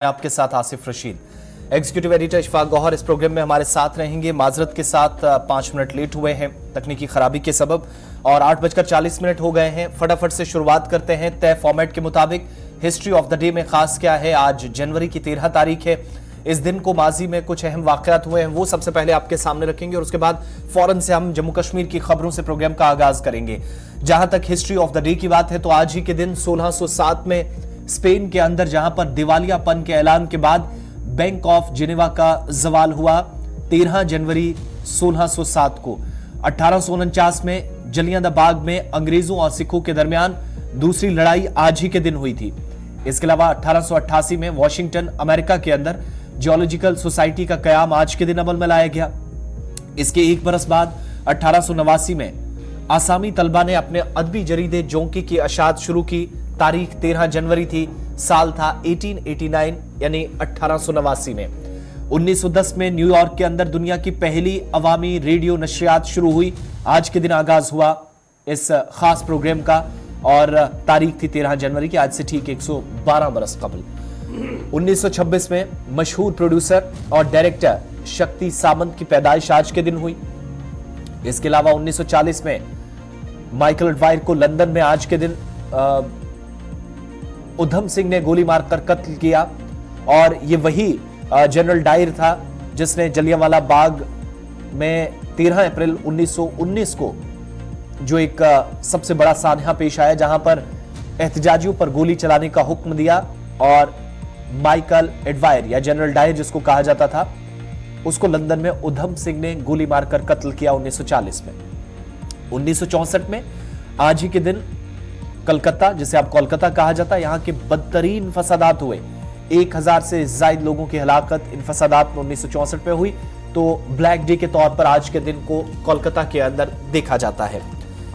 आपके साथ Asif Rashid, executive editor Ishfaq Gauhar इस प्रोग्राम में हमारे साथ रहेंगे। माजरत के साथ 5 मिनट लेट हुए हैं तकनीकी खराबी के सबब और 8:40 हो गए हैं। फटाफट से शुरुआत करते हैं तय फॉर्मेट के मुताबिक। हिस्ट्री ऑफ द डे में खास क्या है, आज जनवरी की 13 तारीख है। इस दिन को माजी में कुछ अहम वाकयात हुए हैं, वो सबसे पहले आपके सामने रखेंगे और उसके बाद फौरन से हम जम्मू कश्मीर की खबरों से प्रोग्राम का आगाज करेंगे। जहां तक हिस्ट्री ऑफ द डे की बात है तो आज ही के दिन 1607 में स्पेन के अंदर जहां पर दिवालियापन के ऐलान के बाद बैंक ऑफ जिनेवा का जवाल हुआ 13 जनवरी 1607 को। 1849 में जलियांवाला बाग में अंग्रेजों और सिखों के दरमियान दूसरी लड़ाई आज ही के दिन हुई थी। इसके अलावा 1888 में वॉशिंगटन अमेरिका के अंदर जियोलॉजिकल सोसाइटी का कयाम आज के दिन अमल में लाया गया। इसके एक बरस बाद 1889 में आसामी तलबा ने अपने अदबी जरीदे जोंकी की अशात शुरू की। तारीख 13 जनवरी थी, साल था 1889 यानी 1889 में। 1910 में न्यूयॉर्क के अंदर दुनिया की पहली अवामी रेडियो नशरियात शुरू हुई। आज के दिन आगाज हुआ इस खास प्रोग्राम का और तारीख थी 13 जनवरी की, आज से ठीक 112 बरस कबल। 1926 में मशहूर प्रोड्यूसर और डायरेक्टर शक्ति सामंत की पैदाइश आज के दिन हुई। इसके अलावा 1940 में माइकल एडवायर को लंदन में आज के दिन उधम सिंह ने गोली मारकर कत्ल किया और ये वही जनरल डायर था जिसने जलियांवाला बाग में 13 अप्रैल 1919 को जो एक सबसे बड़ा सानहा पेश आया, जहां पर एहतजाजियों पर गोली चलाने का हुक्म दिया और माइकल एडवायर या जनरल डायर जिसको कहा जाता था, उसको लंदन में उधम सिंह ने गोली मारकर कत्ल किया 1940 में। 1964 में आज ही के दिन कलकत्ता, जिसे आप कोलकाता कहा जाता है, यहां के बदतरीन फसादात हुए। 1000 से ज्यादा लोगों की हलाकत इन फसादात में 1964 में हुई। तो ब्लैक डे के तौर पर आज के दिन को कोलकाता के अंदर देखा जाता है।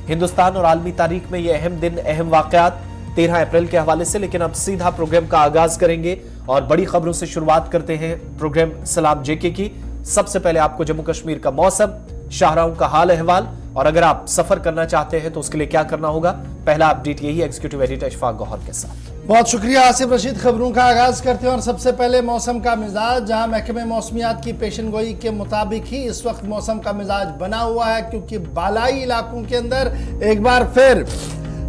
हिंदुस्तान और आलमी तारीख में यह अहम दिन, अहम वाकयात 13 अप्रैल के हवाले से। लेकिन अब सीधा प्रोग्राम का आगाज करेंगे और बड़ी खबरों से शुरुआत करते हैं प्रोग्राम सलाम जेके की। सबसे पहले आपको जम्मू कश्मीर का मौसम, शाहराहों का हाल अहवाल और अगर आप सफर करना चाहते हैं तो उसके लिए क्या करना होगा, पहला अपडेट यही एग्जीक्यूटिव एडिटर इशफाक गौहर के साथ। बहुत शुक्रिया आसिफ रशीद। खबरों का आगाज करते हैं और सबसे पहले मौसम का मिजाज, जहां महकमे मौसमियात की पेशनगोई के मुताबिक ही इस वक्त मौसम का मिजाज बना हुआ है, क्योंकि बालाई इलाकों के अंदर एक बार फिर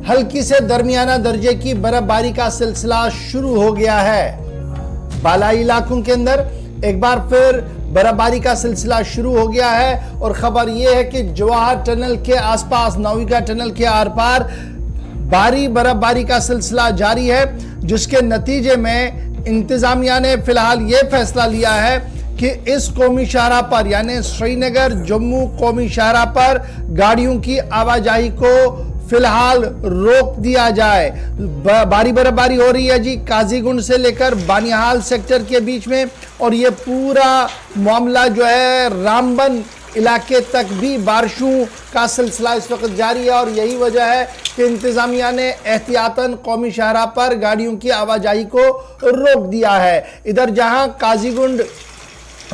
हल्की से दरमियाना दर्जे की बर्फबारी का सिलसिला शुरू हो गया है। बालाई इलाकों के अंदर एक बार फिर बर्फबारी का सिलसिला शुरू हो गया है और खबर यह है कि जवाहर टनल के आसपास, नाविका टनल के आर पार भारी बर्फबारी का सिलसिला जारी है, जिसके नतीजे में इंतजामिया ने फिलहाल यह फैसला लिया है कि इस कौमी शाहराह पर यानी श्रीनगर जम्मू कौमी शाहराह पर गाड़ियों की आवाजाही को फिलहाल रोक दिया जाए। भारी बर्फबारी हो रही है जी काजीगुंड से लेकर बानिहाल सेक्टर के बीच में और ये पूरा मामला जो है रामबन इलाके तक भी बारिशों का सिलसिला इस वक्त जारी है और यही वजह है कि इंतजामिया ने एहतियातन कौमी शाहराह पर गाड़ियों की आवाजाही को रोक दिया है। इधर जहां काजीगुंड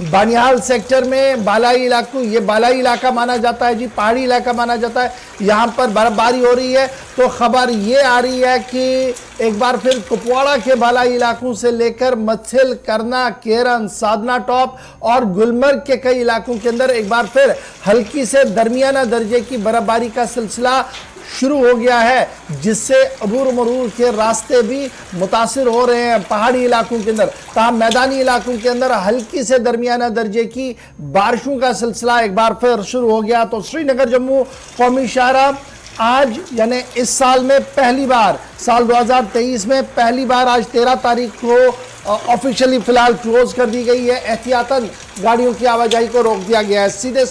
बानिहाल सेक्टर में बालाई इलाकों, ये बालाई इलाका माना जाता है जी, पहाड़ी इलाका माना जाता है, यहाँ पर बर्फबारी हो रही है। तो खबर ये आ रही है कि एक बार फिर कुपवाड़ा के बालाई इलाकों से लेकर मत्सिल, करना, केरन, साधना टॉप और गुलमर्ग के कई इलाकों के अंदर एक बार फिर हल्की से दरमियाना दर्जे की बर्फबारी का सिलसिला शुरू हो गया है, जिससे अबूर मरूर के रास्ते भी मुतासिर हो रहे हैं पहाड़ी इलाकों के अंदर। तमाम मैदानी इलाकों के अंदर हल्की से दरमियाना दर्जे की बारिशों का सिलसिला एक बार फिर शुरू हो गया। तो श्रीनगर जम्मू कौमी शाहराह आज यानी इस साल में पहली बार, साल 2023 में पहली बार आज 13 तारीख को ऑफिशियली फिलहाल क्लोज कर दी गई है। एहतियातन गाड़ियों की आवाजाही को रोक दिया गया है। सीधे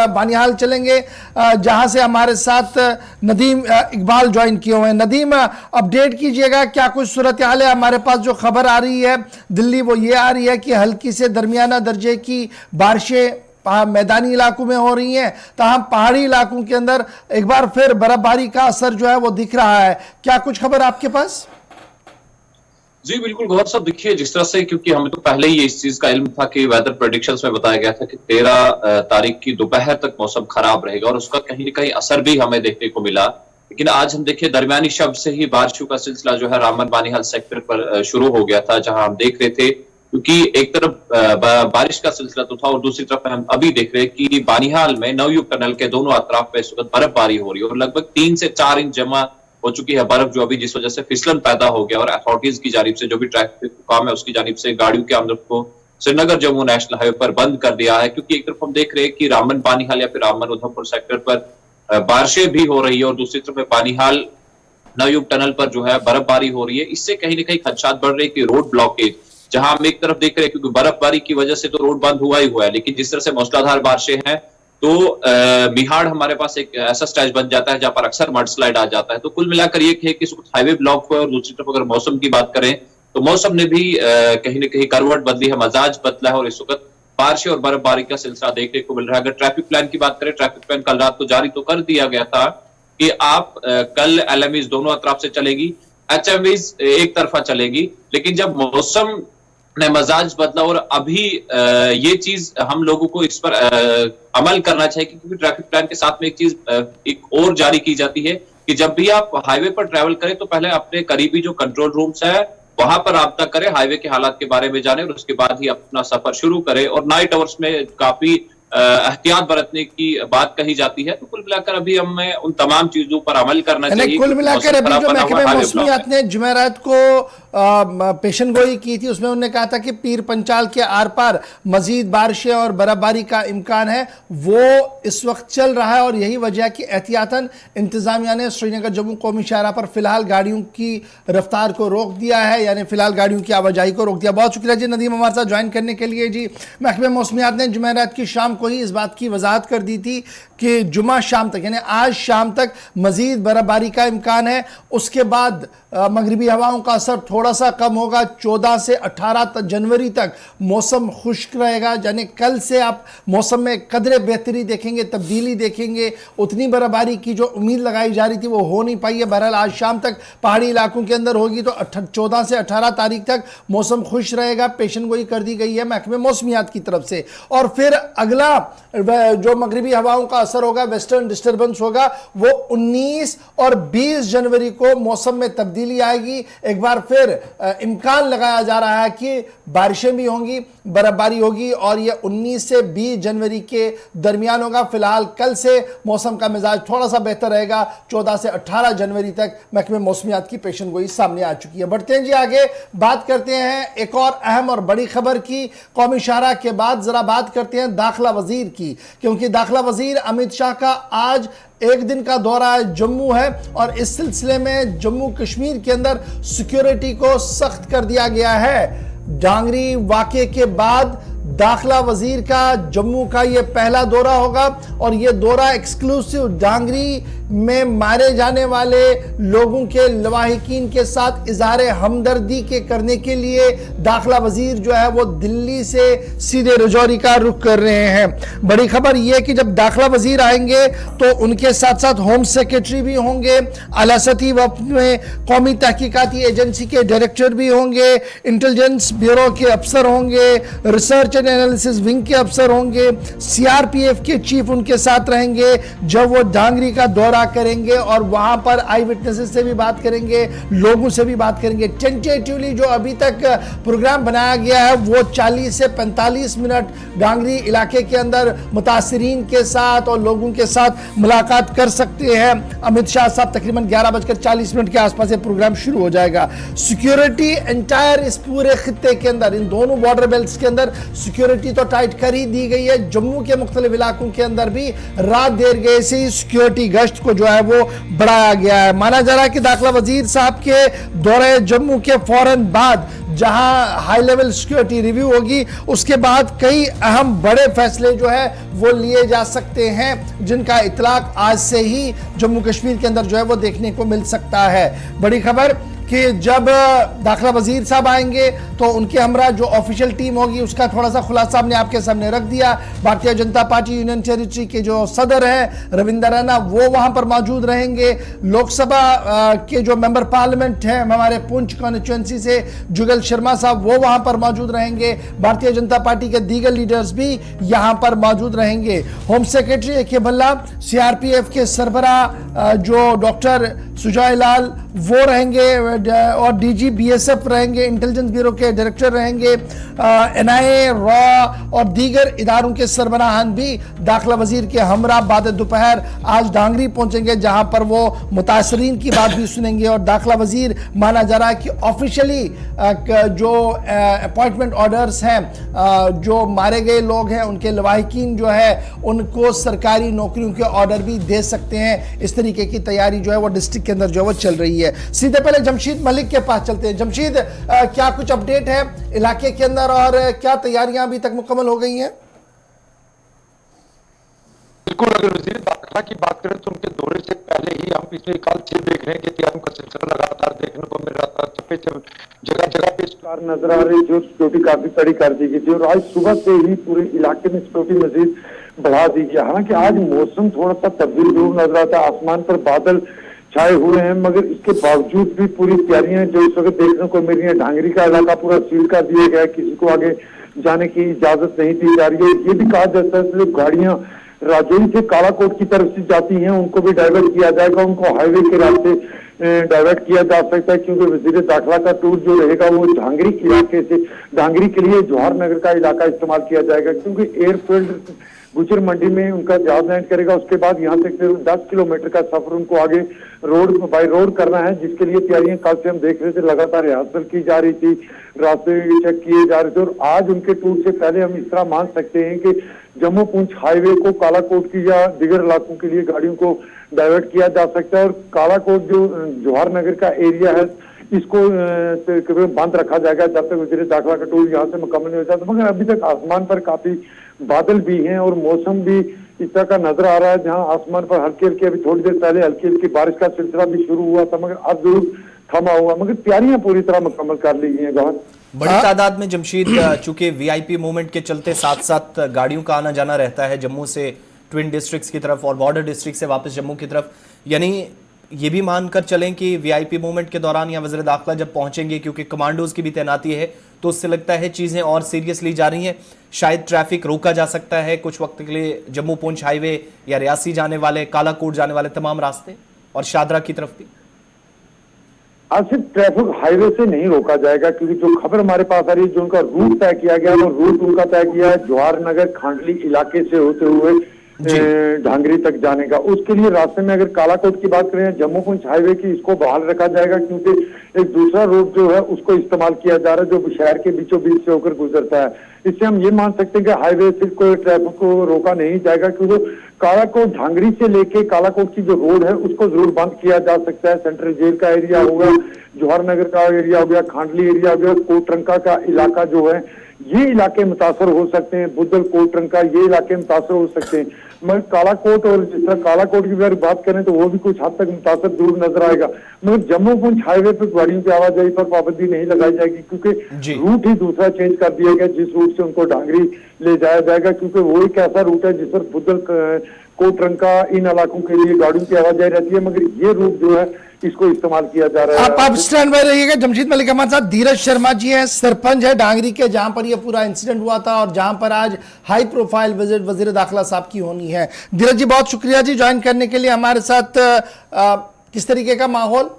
बानिहाल चलेंगे जहां से हमारे साथ नदीम इकबाल ज्वाइन किए हुए हैं। नदीम, अपडेट कीजिएगा, क्या कुछ सूरत हाल है? हमारे पास जो खबर आ रही है दिल्ली, वो ये आ रही है कि हल्की से दरमियाना दर्जे की बारिशें मैदानी इलाकों में हो रही हैं, तमाम पहाड़ी इलाकों के अंदर एक बार फिर बर्फबारी का असर जो है वो दिख रहा है। क्या कुछ खबर आपके पास? जी बिल्कुल गौर साहब, देखिए जिस तरह से, क्योंकि हमें तो पहले ही इस चीज का इल्म था कि वेदर प्रेडिक्शंस में बताया गया था कि 13 तारीख की दोपहर तक मौसम खराब रहेगा और उसका कहीं ना कहीं असर भी हमें देखने को मिला। लेकिन आज हम देखिए दरमियानी शब से ही बारिशों का सिलसिला जो है रामबन बानीहाल सेक्टर पर शुरू हो गया था, जहां हम देख रहे थे क्योंकि एक तरफ बारिश का सिलसिला तो था और दूसरी तरफ हम अभी देख रहे हैं कि बानीहाल में नवयुग टनल के दोनों अतराफ पे इस वक्त बर्फबारी हो रही है और लगभग 3 से 4 इंच जमा हो चुकी है बर्फ, जो अभी जिस वजह से फिसलन पैदा हो गया और अथॉरिटीज की जानिब से जो भी ट्रैफिक काम है उसकी जानिब से गाड़ियों के आमद को श्रीनगर जम्मू नेशनल हाईवे पर बंद कर दिया है, क्योंकि एक तरफ हम देख रहे हैं कि रामबन बानीहाल या फिर रामबन उधमपुर सेक्टर पर बारिशें भी हो रही है और दूसरी तरफ बानीहाल नवयुग टनल पर जो है बर्फबारी हो रही है। इससे कहीं ना कहीं खदशात बढ़ रहे हैं कि रोड ब्लॉकेज, जहां हम एक तरफ देख रहे हैं क्योंकि बर्फबारी की वजह से तो रोड बंद हुआ ही हुआ है, लेकिन जिस तरह से मूसलाधार बारिशें हैं तो बिहाड़ हमारे पास एक ऐसा स्ट्रेच बन जाता है जहां पर अक्सर मड स्लाइड आ जाता है। तो कुल मिलाकर ये है कि इस वक्त हाईवे ब्लॉक हुआ है और दूसरी तरफ अगर मौसम की बात करें तो मौसम ने भी कहीं ना कहीं करवट बदली है, मिजाज बदला है और इस वक्त बारिश और बर्फबारी का सिलसिला देखने को मिल रहा है। अगर ट्रैफिक प्लान की बात करें, ट्रैफिक प्लान कल रात को जारी तो कर दिया गया था कि आप कल LMEs दोनों अतराफ से चलेगी, HMVs एक तरफा चलेगी, लेकिन जब मौसम ने मिजाज बदला और अभी ये चीज हम लोगों को इस पर अमल करना चाहिए, क्योंकि ट्रैफिक प्लान के साथ में एक चीज एक और जारी की जाती है कि जब भी आप हाईवे पर ट्रैवल करें तो पहले अपने करीबी जो कंट्रोल रूम्स है वहां पर राब्ता करें, हाईवे के हालात के बारे में जाने और उसके बाद ही अपना सफर शुरू करें। और नाइट आवर्स में काफी एहतियात बरतने की बात कही जाती है। तो कुल मिलाकर अभी हमें उन तमाम चीजों पर अमल करना चाहिए। कुल मिलाकर अभी जो महकमे मौसमियात ने जुमेरात को पेशन गोई की थी उसमें उन्होंने कहा था कि पीर पंचाल के आर पार मजीद बारिशें और बर्फबारी का इम्कान है, वो इस वक्त चल रहा है और यही वजह है कि एहतियातन इंतजामिया ने श्रीनगर जम्मू कौमी शाहराह पर फिलहाल गाड़ियों की रफ्तार को रोक दिया है, यानी फिलहाल गाड़ियों की आवाजाही को रोक दिया। बहुत शुक्रिया जी नदीम हमारे साथ ज्वाइन करने के लिए। जी, महकमे मौसमियात ने जुमेरात की शाम को ही इस बात की वजाहत कर दी थी कि जुमा शाम तक यानी आज शाम तक मजीद बर्फबारी का इम्कान है, उसके बाद मगरिबी हवाओं का असर थोड़ा सा कम होगा। 14 से 18 जनवरी तक मौसम खुश्क रहेगा, यानी कल से आप मौसम में कदरे बेहतरी देखेंगे, तब्दीली देखेंगे। उतनी बर्फबारी की जो उम्मीद लगाई जा रही थी वो हो नहीं पाई है। बहरहाल आज शाम तक पहाड़ी इलाकों के अंदर होगी तो 14 से 18 तारीख तक मौसम खुश रहेगा, पेशन गोई कर दी गई है महकमे मौसमियात की तरफ से। और फिर अगला जो मगरिबी हवाओं का असर होगा, वेस्टर्न डिस्टर्बेंस होगा, वो 19 और 20 जनवरी को मौसम में तब्दीली आएगी। एक बार फिर इम्कान लगाया जा रहा है कि बारिशें भी होंगी, बर्फबारी होगी और यह 19 से 20 जनवरी के दरमियान होगा। फिलहाल कल से मौसम का मिजाज थोड़ा सा बेहतर रहेगा। 14 से 18 जनवरी तक महकमे मौसमियात की पेशन गोई सामने आ चुकी है। बढ़ते हैं जी आगे, बात करते हैं एक और अहम और बड़ी खबर की। कौमी शाहराह के बाद जरा बात करते हैं दाखिला वजीर की, क्योंकि दाखिला वजीर अमित शाह का आज एक दिन का दौरा जम्मू है और इस सिलसिले में जम्मू कश्मीर के अंदर सिक्योरिटी को सख्त कर दिया गया है। डांगरी वाक़े के बाद दाखिला वजीर का जम्मू का यह पहला दौरा होगा और यह दौरा एक्सक्लूसिव डांगरी में मारे जाने वाले लोगों के लवाहिकीन के साथ इजहार हमदर्दी के करने के लिए दाखिला वजीर जो है वो दिल्ली से सीधे रजौरी का रुख कर रहे हैं। बड़ी खबर यह कि जब दाखिला वजीर आएंगे तो उनके साथ साथ होम सेक्रेटरी भी होंगे, आला सतही वक्त में कौमी तहकीकाती एजेंसी के डायरेक्टर भी होंगे, इंटेलिजेंस ब्यूरो के अफसर होंगे, रिसर्च एंड एनालिसिस विंग के अफसर होंगे, CRPF के चीफ उनके साथ रहेंगे जब वो डांगरी का दौरा करेंगे और वहां पर आई विटनेसेस से भी बात करेंगे, लोगों से भी बात करेंगे। टेंटेटिवली जो अभी तक प्रोग्राम बनाया गया है वो 40 से 45 मिनट डांगरी इलाके के अंदर मुतासिरीन के साथ और लोगों के साथ मुलाकात कर सकते हैं। अमित शाह साहब तकरीबन 11:40 के आसपास ये प्रोग्राम शुरू हो जाएगा। सिक्योरिटी एंटायर इस पूरे खित्ते के अंदर, इन दोनों बॉर्डर बेल्ट के अंदर सिक्योरिटी तो टाइट कर ही दी गई है। जम्मू के मुख्तलिफ इलाकों के अंदर भी रात देर गए से ही सिक्योरिटी गश्त को जो है वो बढ़ाया गया है। माना जा रहा है कि दाखिला वजीर साहब के दौरे जम्मू के फौरन बाद जहां हाई लेवल सिक्योरिटी रिव्यू होगी उसके बाद कई अहम बड़े फैसले जो है वो लिए जा सकते हैं, जिनका इतलाक आज से ही जम्मू कश्मीर के अंदर जो है वो देखने को मिल सकता है। बड़ी खबर कि जब दाखिला वजीर साहब आएंगे तो उनके हमरा जो ऑफिशियल टीम होगी उसका थोड़ा सा खुलासा हमने आपके सामने रख दिया। Bharatiya Janata party union territory के जो सदर हैं रविंदर रैना वो वहां पर मौजूद रहेंगे। लोकसभा के जो मेंबर पार्लियामेंट हैं हमारे पुंछ कॉन्स्टिट्यूएंसी से जुगल शर्मा साहब वो वहां पर मौजूद रहेंगे। भारतीय जनता पार्टी के दीगर लीडर्स भी यहां पर मौजूद रहेंगे। Home secretary A K. Bhalla, CRPF के सरबराह जो डॉक्टर सुजय लाल वो रहेंगे और डीजी बीएसएफ रहेंगे, इंटेलिजेंस ब्यूरो के डायरेक्टर रहेंगे, एनआईए, रॉ और दीगर इदारों के सरबराहान भी दाखिला वजीर के हमरा बाद दोपहर आज डांगरी पहुंचेंगे, जहां पर वो मुतासरीन की बात भी सुनेंगे। और दाखिला वजीर माना जा रहा है कि ऑफिशियली जो अपॉइंटमेंट ऑर्डर्स हैं, जो मारे गए लोग हैं उनके लवाहिकीन जो है उनको सरकारी नौकरियों के ऑर्डर भी दे सकते हैं। इस तरीके की तैयारी जो है वो डिस्ट्रिक्ट के अंदर जो है वो चल रही है। सीधे पहले जमशीद मलिक के पास चलते हैं। जमशीद, क्या कुछ अपडेट है इलाके के अंदर और क्या तैयारियां अभी तक मुकम्मल हो गई हैं? बिल्कुल, अगर वजीर दाखिला की बात करें तो उनके दौरे से पहले ही हम पिछले काल से देख रहे हैं कि तैयारियों का सिलसिला लगातार देखने को मिल रहा था। जगह जगह पे स्टार नजर आ रही, जो सिक्योरिटी काफी कड़ी कर दी गई थी और आज सुबह से ही पूरे इलाके में सिक्योरिटी मजीद बढ़ा दी गई। हालांकि आज मौसम थोड़ा सा तब्दील जरूर नजर आता है, आसमान पर बादल छाए हुए हैं, मगर इसके बावजूद भी पूरी तैयारियां जो इस वक्त देखने को मिल रही है। ढांगरी का इलाका पूरा सील कर दिया गया है, किसी को आगे जाने की इजाजत नहीं दी जा रही है। ये भी कहा जाता है कि गाड़ियां राजौरी से कालाकोट की तरफ से जाती हैं उनको भी डाइवर्ट किया जाएगा, उनको हाईवे के रास्ते डाइवर्ट किया जा सकता है, क्योंकि वजीर दाखिला का टूर जो रहेगा वो ढांगरी इलाके से, ढांगरी के लिए जवाहर नगर का इलाका इस्तेमाल किया जाएगा, क्योंकि एयरफील्ड गुजर मंडी में उनका जहाज लैंड करेगा। उसके बाद यहाँ से 10 किलोमीटर का सफर उनको आगे रोड बाई रोड करना है, जिसके लिए तैयारियां कल से हम देख रहे थे, लगातार रिहर्सल की जा रही थी, रास्ते चेक किए जा रहे थे। और आज उनके टूर से पहले हम इस तरह मान सकते हैं कि जम्मू पुंछ हाईवे को कालाकोट की या दिगर इलाकों के लिए गाड़ियों को डाइवर्ट किया जा सकता है। और कालाकोट जो जवाहर नगर का एरिया है इसको बंद रखा जाएगा जब तक वजीर दाखिला का टूर यहाँ से मुकम्मल नहीं हो जाता। मगर अभी तक आसमान पर काफी बादल भी हैं और मौसम भी इस तरह का नजर आ रहा है, जहां आसमान पर हल्की हल्की, अभी थोड़ी देर पहले हल्की हल्की बारिश का सिलसिला भी शुरू हुआ था, मगर अब जरूर थमा हुआ, मगर तैयारियां पूरी तरह मुकम्मल कर ली गई हैं। गौहर, बड़ी तादाद में जमशीद, चूंकि वीआईपी मूवमेंट के चलते साथ साथ गाड़ियों का आना जाना रहता है जम्मू से ट्विन डिस्ट्रिक्ट्स की तरफ और बॉर्डर डिस्ट्रिक्ट से वापस जम्मू की तरफ, यानी ये भी मानकर चलें कि वीआईपी मूवमेंट के दौरान या वज़ीर दाखिला जब पहुंचेंगे, क्योंकि कमांडोज की भी तैनाती है, तो उससे लगता है चीज़ें और सीरियस ली जा रही हैं, शायद ट्रैफिक रोका जा सकता है कुछ वक्त के लिए जम्मू पुंछ हाईवे या रियासी जाने वाले, कालाकोट जाने वाले तमाम रास्ते और शादरा की तरफ भी। आज सिर्फ ट्रैफिक हाईवे से नहीं रोका जाएगा, क्योंकि जो खबर हमारे पास आ रही है, जो उनका रूट तय किया गया, वो रूट उनका तय किया है जवाहर नगर खांडली इलाके से होते हुए ढांगरी तक जाने का। उसके लिए रास्ते में अगर कालाकोट की बात करें, जम्मू पुंछ हाईवे की, इसको बहाल रखा जाएगा, क्योंकि एक दूसरा रूट जो है उसको इस्तेमाल किया जा रहा है जो शहर के बीचों बीच से होकर गुजरता है। इससे हम ये मान सकते हैं कि हाईवे से कोई ट्रैफिक को रोका नहीं जाएगा, क्योंकि कालाकोट ढांगरी से लेके कालाकोट की जो रोड है उसको जरूर बंद किया जा सकता है। सेंट्रल जेल का एरिया होगा, जवाहर नगर का एरिया हो गया, खांडली एरिया हो गया, कोटरंका का इलाका जो है, ये इलाके मुतासर हो सकते हैं, बुद्धल कोटरंका, ये इलाके मुतासर हो सकते हैं। मगर कालाकोट, और जिस तरह कालाकोट की अगर बात करें तो वो भी कुछ हद तक मुतासर दूर नजर आएगा, मगर जम्मू पुंछ हाईवे पर गाड़ियों की आवाजाही पर पाबंदी नहीं लगाई जाएगी, क्योंकि रूट ही दूसरा चेंज कर दिया गया, जिस रूट से उनको ढांगरी ले जाया जाएगा, क्योंकि वो एक ऐसा रूट है जिस पर बुद्धल कोटरंका इन इलाकों के लिए गाड़ियों की आवाजाही रहती है, मगर ये रूट जो है इसको इस्तेमाल किया जा रहा है। आप स्टैंड बाय रहिएगा। जमशीद मलिक हमारे साथ, धीरज शर्मा जी हैं, सरपंच है ढांगरी के, जहां पर यह पूरा इंसिडेंट हुआ था और जहां पर आज हाई प्रोफाइल विजिट वजीर दाखिला साहब की होनी है। धीरज जी, बहुत शुक्रिया जी ज्वाइन करने के लिए हमारे साथ। किस तरीके का माहौल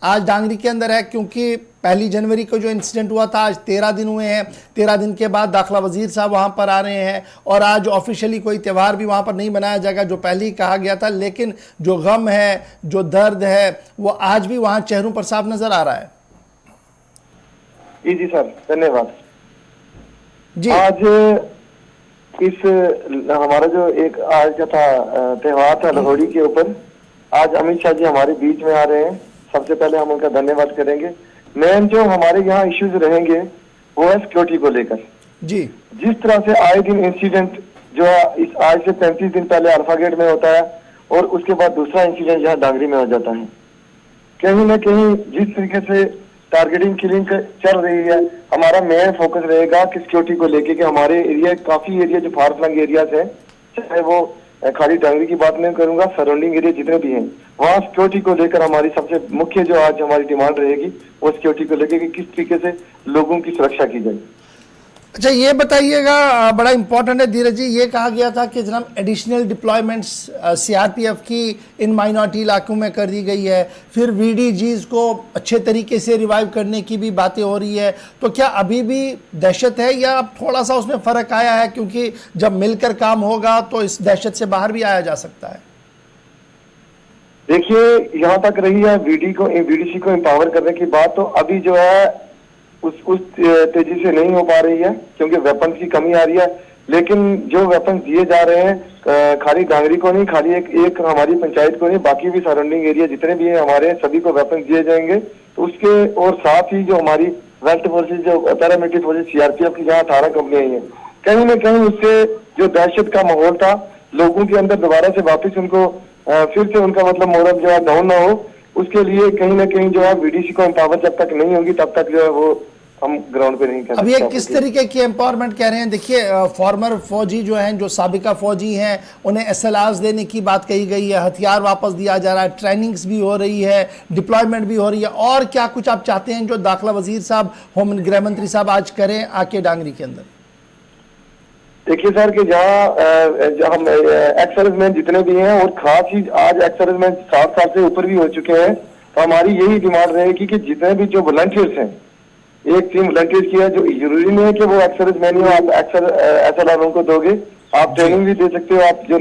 आज ढांगरी के अंदर है, क्योंकि 1 जनवरी को जो इंसिडेंट हुआ था, आज 13 दिन हुए हैं, 13 दिन के बाद दाखिला वजीर साहब वहां पर आ रहे हैं और आज ऑफिशियली कोई त्यौहार भी वहां पर नहीं मनाया जाएगा जो पहले ही कहा गया था, लेकिन जो गम है, जो दर्द है, वो आज भी वहां चेहरों पर साफ नजर आ रहा है। जी सर, धन्यवाद जी। आज इस हमारा जो एक आज का था त्यौहार था लोहड़ी के ऊपर, आज अमित शाह जी हमारे बीच में आ रहे हैं। सबसे पहले हम उनका धन्यवाद करेंगे। मेन जो हमारे यहाँ इश्यूज रहेंगे वो है सिक्योरिटी को लेकर जी। जिस तरह से आए दिन इंसिडेंट जो इस आज से 35 दिन पहले अल्फा गेट में होता है और उसके बाद दूसरा इंसिडेंट यहाँ डांगरी में हो जाता है, कहीं ना कहीं जिस तरीके से टारगेटिंग किलिंग चल रही है, हमारा मेन फोकस रहेगा कि सिक्योरिटी को लेके कि हमारे एरिया, काफी एरिया जो फार फ्लंग एरियाज है, चाहे वो खाली डांगरी की बात नहीं करूंगा, सराउंडिंग एरिया जितने भी हैं, वहाँ सिक्योरिटी को लेकर हमारी सबसे मुख्य जो आज हमारी डिमांड रहेगी वो सिक्योरिटी को लेकर कि किस तरीके से लोगों की सुरक्षा की जाए। अच्छा, ये बताइएगा, बड़ा इंपॉर्टेंट है धीरज जी, ये कहा गया था कि जनाब एडिशनल डिप्लॉयमेंट्स सीआरपीएफ की इन माइनॉरिटी इलाकों में कर दी गई है, फिर वीडीजीज को अच्छे तरीके से रिवाइव करने की भी बातें हो रही है, तो क्या अभी भी दहशत है या थोड़ा सा उसमें फ़र्क आया है, क्योंकि जब मिलकर काम होगा तो इस दहशत से बाहर भी आया जा सकता है? देखिए, यहाँ तक रही है वीडीसी को एम्पावर करने की बात, तो अभी जो है उस तेजी से नहीं हो पा रही है, क्योंकि वेपन्स की कमी आ रही है। लेकिन जो वेपन्स दिए जा रहे हैं, खाली डांगरी को नहीं, खाली एक हमारी पंचायत को नहीं, बाकी भी सराउंडिंग एरिया जितने भी हैं हमारे, सभी को वेपन्स दिए जाएंगे। तो उसके और साथ ही जो हमारी वेल्थ फोर्सेज, जो पैरामिलिट्री फोर्सेज सीआरपीएफ की जहाँ 18 कंपनियां हैं, कहीं ना कहीं उससे जो दहशत का माहौल था लोगों के अंदर, दोबारा से वापस उनको फिर से उनका मतलब मोरल जो है डाउन ना हो, उसके लिए कहीं ना कहीं जो है वीडीसी को एम्पावर जब तक नहीं होगी तब तक जो है वो हम ग्राउंड पे नहीं कर सकते। अब ये किस तरीके की एम्पावरमेंट कह रहे हैं? देखिए, फॉर्मर फौजी जो हैं, जो साबिका फौजी हैं, उन्हें एसएलआर्स देने की बात कही गई है, हथियार वापस दिया जा रहा है, ट्रेनिंग्स भी हो रही है, डिप्लॉयमेंट भी हो रही है, और क्या कुछ आप चाहते हैं जो दाखिला वजीर साहब, होम गृह मंत्री साहब आज करें आके डांगरी के अंदर? देखिए सर, कि जहाँ हम एक्स सर्विसमैन जितने भी हैं, और खास ही आज एक्स सर्विसमैन 60 साल से ऊपर भी हो चुके हैं, तो हमारी यही डिमांड रहेगी कि जितने भी जो वॉलंटियर्स हैं, एक टीम वॉलंटियर्स की है, जो जरूरी नहीं है कि वो एक्स सर्विसमैन ही हो, आप एसएलआर को दोगे, आप ट्रेनिंग भी दे सकते हो, आप जो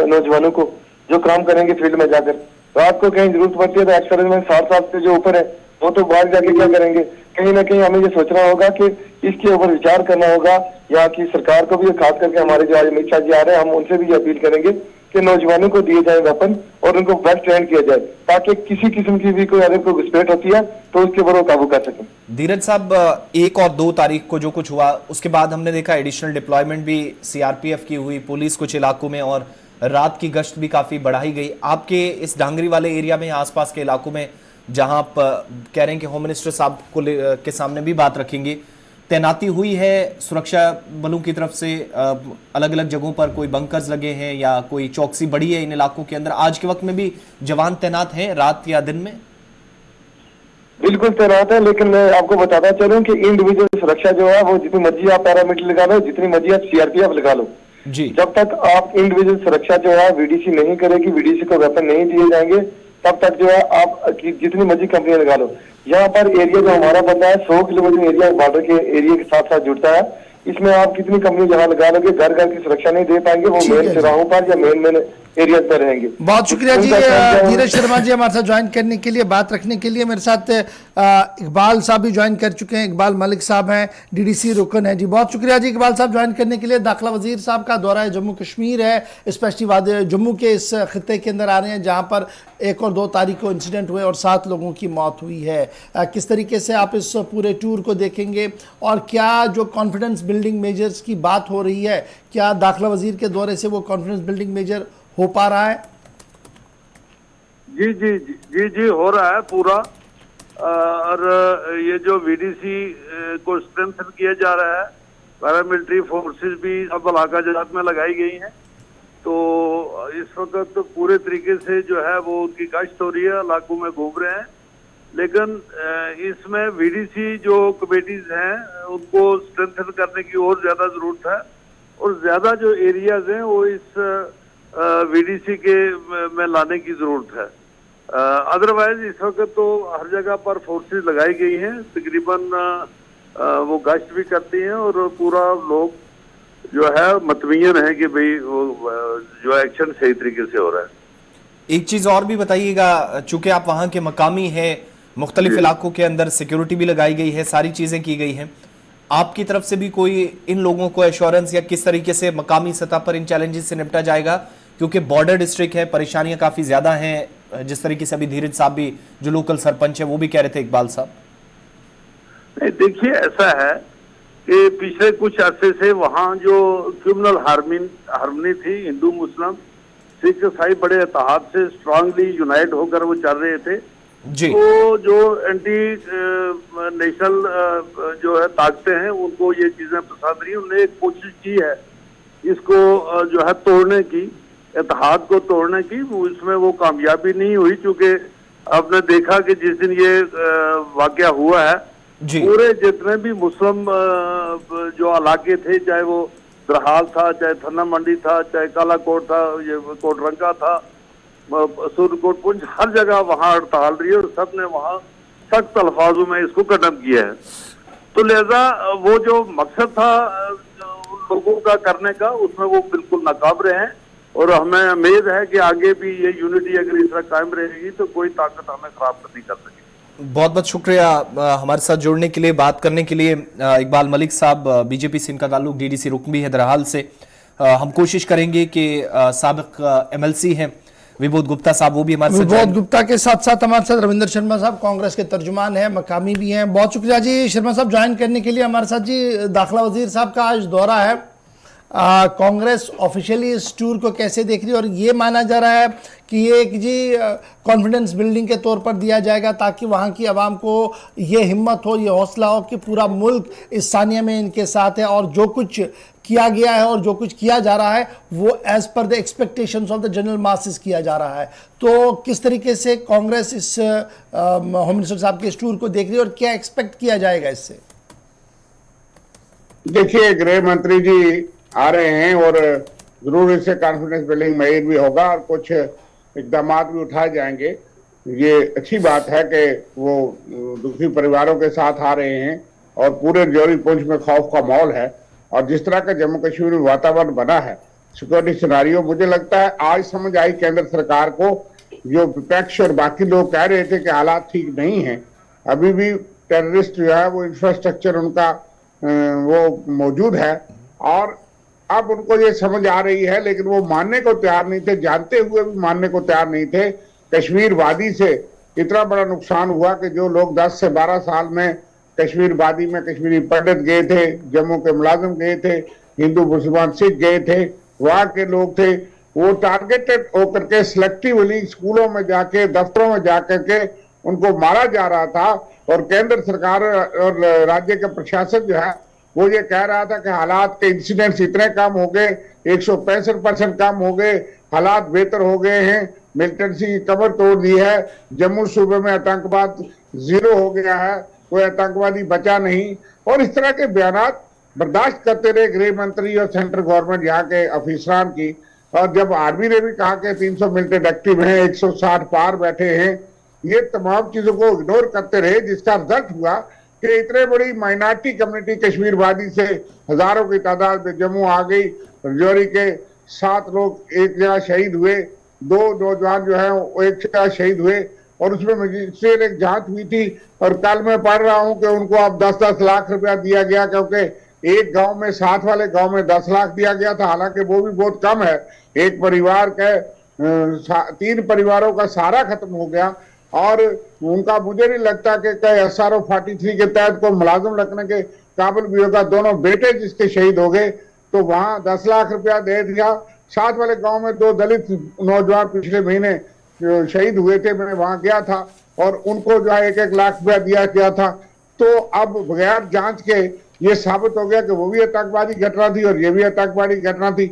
नौजवानों को जो काम करेंगे फील्ड में जाकर, रात को कहीं जरूरत पड़ती है तो एक्स सर्विसमैन 60 साल से जो ऊपर है वो तो बाहर जाके क्या करेंगे? कहीं ना कहीं हमें ये सोचना होगा कि इसके ऊपर विचार करना होगा, यहाँ की सरकार को भी, खास करके हमारे जो आज अमित शाह जी आ रहे हैं, हम उनसे भी अपील करेंगे कि नौजवानों को दिए जाए वेपन और उनको वेल ट्रेन किया जाए, ताकि किसी किस्म की भी कोई अगर कोई घुसपैठ होती है तो उसके ऊपर वो काबू कर सकें। धीरज साहब, 1 और 2 तारीख को जो कुछ हुआ, उसके बाद हमने देखा एडिशनल डिप्लॉयमेंट भी सीआरपीएफ की हुई, पुलिस कुछ इलाकों में, और रात की गश्त भी काफी बढ़ाई गई। आपके इस डांगरी वाले एरिया में, आसपास के इलाकों में, जहां आप कह रहे हैं कि होम मिनिस्टर साहब को के सामने भी बात रखेंगे, तैनाती हुई है सुरक्षा बलों की तरफ से, अलग अलग जगहों पर कोई बंकर्स लगे हैं या कोई चौकसी बढ़ी है इन इलाकों के अंदर? आज के वक्त में भी जवान तैनात हैं रात या दिन में? बिल्कुल तैनात है, लेकिन मैं आपको बताता चलूं कि इंडिविजुअल सुरक्षा जो है वो जितनी मर्जी आप पैरामिलिट्री लगा लो, जितनी मर्जी आप सीआरपीएफ लगा लो जी, जब तक आप इंडिविजुअल सुरक्षा जो है वीडीसी नहीं करेगी, वीडीसी को वेपन नहीं दिए जाएंगे, तब तक जो है आप जितनी मर्जी कंपनियां लगा लो। यहाँ पर एरिया जो हमारा बनता है 100 किलोमीटर एरिया बॉर्डर के एरिया के साथ साथ जुड़ता है, इसमें आप कितनी कंपनी जहाँ लगा लोगे, घर घर की सुरक्षा नहीं दे पाएंगे, वो मेन चौराहों पर या मेन एरिया पर रहेंगे। बहुत शुक्रिया जी धीरज शर्मा जी हमारे साथ ज्वाइन करने के लिए, बात रखने के लिए। मेरे साथ इकबाल साहब भी ज्वाइन कर चुके हैं, इकबाल मलिक साहब हैं, डीडीसी रुकन है जी। बहुत शुक्रिया जी इकबाल साहब ज्वाइन करने के लिए। दाखिला वजीर साहब का दौरा है जम्मू कश्मीर है, स्पेशली जम्मू के इस खत्ते के अंदर आ रहे हैं जहाँ पर 1 और 2 तारीख को इंसिडेंट हुए और 7 लोगों की मौत हुई है। किस तरीके से आप इस पूरे टूर को देखेंगे और क्या जो कॉन्फिडेंस बिल्डिंग मेजर्स की बात हो रही है, क्या दाखिला वजीर के दौरे से वो कॉन्फिडेंस बिल्डिंग मेजर हो पा रहा है? जी जी जी जी हो रहा है पूरा। और ये जो वीडीसी को स्ट्रेंथन किया जा रहा है, पैरामिलिट्री फोर्सेस भी अब इलाका जात में लगाई गई हैं, तो इस वक्त तो पूरे तरीके से जो है वो उनकी गश्त हो रही है, इलाकों में घूम रहे हैं। लेकिन इसमें वीडीसी जो कमेटीज हैं उनको स्ट्रेंथन करने की और ज्यादा जरूरत है, और ज्यादा जो एरियाज हैं वो इस वीडीसी के में लाने की जरूरत है। अदरवाइज इस वक्त तो हर जगह पर फोर्सेस लगाई गई हैं, तकरीबन वो गश्त भी करती हैं और पूरा लोग जो है मतमीन है कि भाई वो जो एक्शन सही तरीके से हो रहा है। एक चीज और भी बताइएगा, चूंकि आप वहां के मकामी है, मुख्तलिफ इलाकों के अंदर सिक्योरिटी भी लगाई गई है, सारी चीजें की गई हैं, आपकी तरफ से भी कोई इन लोगों को एश्योरेंस या किस तरीके से मकामी सतह पर इन चैलेंजेस से निपटा जाएगा? क्योंकि बॉर्डर डिस्ट्रिक्ट है, परेशानियां काफी ज्यादा हैं, जिस तरीके से अभी धीरज साहब भी जो लोकल सरपंच है वो भी कह रहे थे, इकबाल साहब। नहीं, देखिए ऐसा है कि पिछले कुछ अरसे से वहाँ जो क्रिमिनल हार्मनी थी, हिंदू मुस्लिम सिख ईसाई बड़े इत्तेहाद से स्ट्रांगली यूनाइट होकर वो चल रहे थे, जी तो जो एंटी नेशनल जो है ताकतें हैं उनको ये चीजें पसंद नहीं। उन्होंने एक कोशिश की है इसको जो है तोड़ने की, इत्तेहाद को तोड़ने की, उसमें वो कामयाबी नहीं हुई। क्योंकि आपने देखा कि जिस दिन ये वाकया हुआ है, जी पूरे जितने भी मुस्लिम जो इलाके थे, चाहे वो दरहाल था, चाहे थन्ना मंडी था, चाहे कालाकोट था, ये कोटरंगा था, सूरकोट पुंछ, हर जगह वहां हड़ताल रही है और सबने वहां सख्त अल्फाजों में इसको कदम किया है। तो लिहाजा वो जो मकसद था उन लोगों का करने का, उसमें वो बिल्कुल नाकाम रहे हैं। और हमें उम्मीद है कि आगे भी ये यूनिटी अगर इस तरह कायम रहेगी तो कोई ताकत हमें खराब नहीं कर सकेगी। बहुत बहुत शुक्रिया हमारे साथ जुड़ने के लिए, बात करने के लिए। इकबाल मलिक साहब, बीजेपी से इनका ताल्लुक डीडीसी रुकन भी है दरहाल से। हम कोशिश करेंगे कि साबिक एमएलसी हैं विबोध गुप्ता साहब, वो भी हमारे साथ। विबोध गुप्ता के साथ साथ हमारे साथ रविंद्र शर्मा साहब, कांग्रेस के तर्जुमान हैं, मकामी भी हैं। बहुत शुक्रिया जी शर्मा साहब ज्वाइन करने के लिए हमारे साथ। जी दाखिला वजीर साहब का आज दौरा है, कांग्रेस ऑफिशियली इस टूर को कैसे देख रही है? और ये माना जा रहा है कि ये एक जी कॉन्फिडेंस बिल्डिंग के तौर पर दिया जाएगा ताकि वहाँ की आवाम को ये हिम्मत हो, ये हौसला हो कि पूरा मुल्क इस सानिया में इनके साथ है और जो कुछ किया गया है और जो कुछ किया जा रहा है वो as per the expectations of the general masses किया जा रहा है। तो किस तरीके से कांग्रेस इस होम मिनिस्टर साहब के इस टूर को देख रही है और क्या एक्सपेक्ट किया जाएगा इससे? देखिए, गृह मंत्री जी आ रहे हैं और जरूर इससे कॉन्फिडेंस बिल्डिंग महीर भी होगा और कुछ इकदाम भी उठाए जाएंगे। ये अच्छी बात है कि वो दुखी परिवारों के साथ आ रहे हैं और पूरे जोरी पुंछ में खौफ का माहौल है। और जिस तरह का जम्मू कश्मीर में वातावरण बना है, सिक्योरिटी सिनारियो, मुझे लगता है आज समझ आई केंद्र सरकार को। जो विपक्ष और बाकी लोग कह रहे थे कि हालात ठीक नहीं है, अभी भी टेररिस्ट जो है वो इंफ्रास्ट्रक्चर उनका वो मौजूद है और अब उनको ये समझ आ रही है, लेकिन वो मानने को तैयार नहीं थे, जानते हुए भी मानने को तैयार नहीं थे। कश्मीर वादी से इतना बड़ा नुकसान हुआ कि जो लोग 10 से 12 साल में कश्मीर वादी में कश्मीरी पंडित गए थे, जम्मू के मुलाजिम गए थे, हिंदू मुसलमान सिख गए थे, वहां के लोग थे, वो टारगेटेड होकर के सिलेक्टिवली स्कूलों में जाके, दफ्तरों में जाकर के उनको मारा जा रहा था। और केंद्र सरकार और राज्य के प्रशासन जो है वो ये कह रहा था कि हालात के इंसिडेंट्स इतने कम हो गए, 165% कम हो गए, हालात बेहतर हो गए हैं, मिलिटेंसी की कमर तोड़ दी है, जम्मू सूबे में आतंकवाद 0 हो गया है, कोई आतंकवादी बचा नहीं। और इस तरह के बयानात बर्दाश्त करते रहे गृह मंत्री और सेंट्रल गवर्नमेंट यहाँ के अफिसरान की। और जब आर्मी ने भी कहा कि 300 मिलिटेंट एक्टिव हैं, 160 पार बैठे हैं, ये तमाम चीजों को इग्नोर करते रहे, जिसका रिजल्ट हुआ कि इतने बड़ी माइनॉरिटी कम्युनिटी कश्मीर वादी से हजारों की तादाद में जम्मू आ गई। रजौरी के 7 लोग एक जगह शहीद हुए, 2 नौजवान जो है वो एक जगह शहीद हुए और उसमें मजिस्ट्रेट एक जांच हुई थी। और कल मैं पढ़ रहा हूं कि उनको अब 10-10 लाख रुपया दिया गया, क्योंकि एक गांव में 7 वाले गांव में 10 लाख दिया गया था, हालांकि वो भी बहुत कम है। एक परिवार के 3 परिवारों का सारा खत्म हो गया और उनका मुझे नहीं लगता कि SRO 43 के तहत को मुलाजिम रखने के काबिल भी होगा। दोनों बेटे जिसके शहीद हो गए, तो वहां 10 लाख रुपया दे दिया। 7 वाले गांव में 2 दलित नौजवान पिछले महीने शहीद हुए थे, मैं वहां गया था और उनको जो है 1-1 लाख रुपया दिया गया था। तो अब बगैर जांच के ये साबित हो गया कि वो भी आतंकवादी घटना थी और ये भी आतंकवादी घटना थी।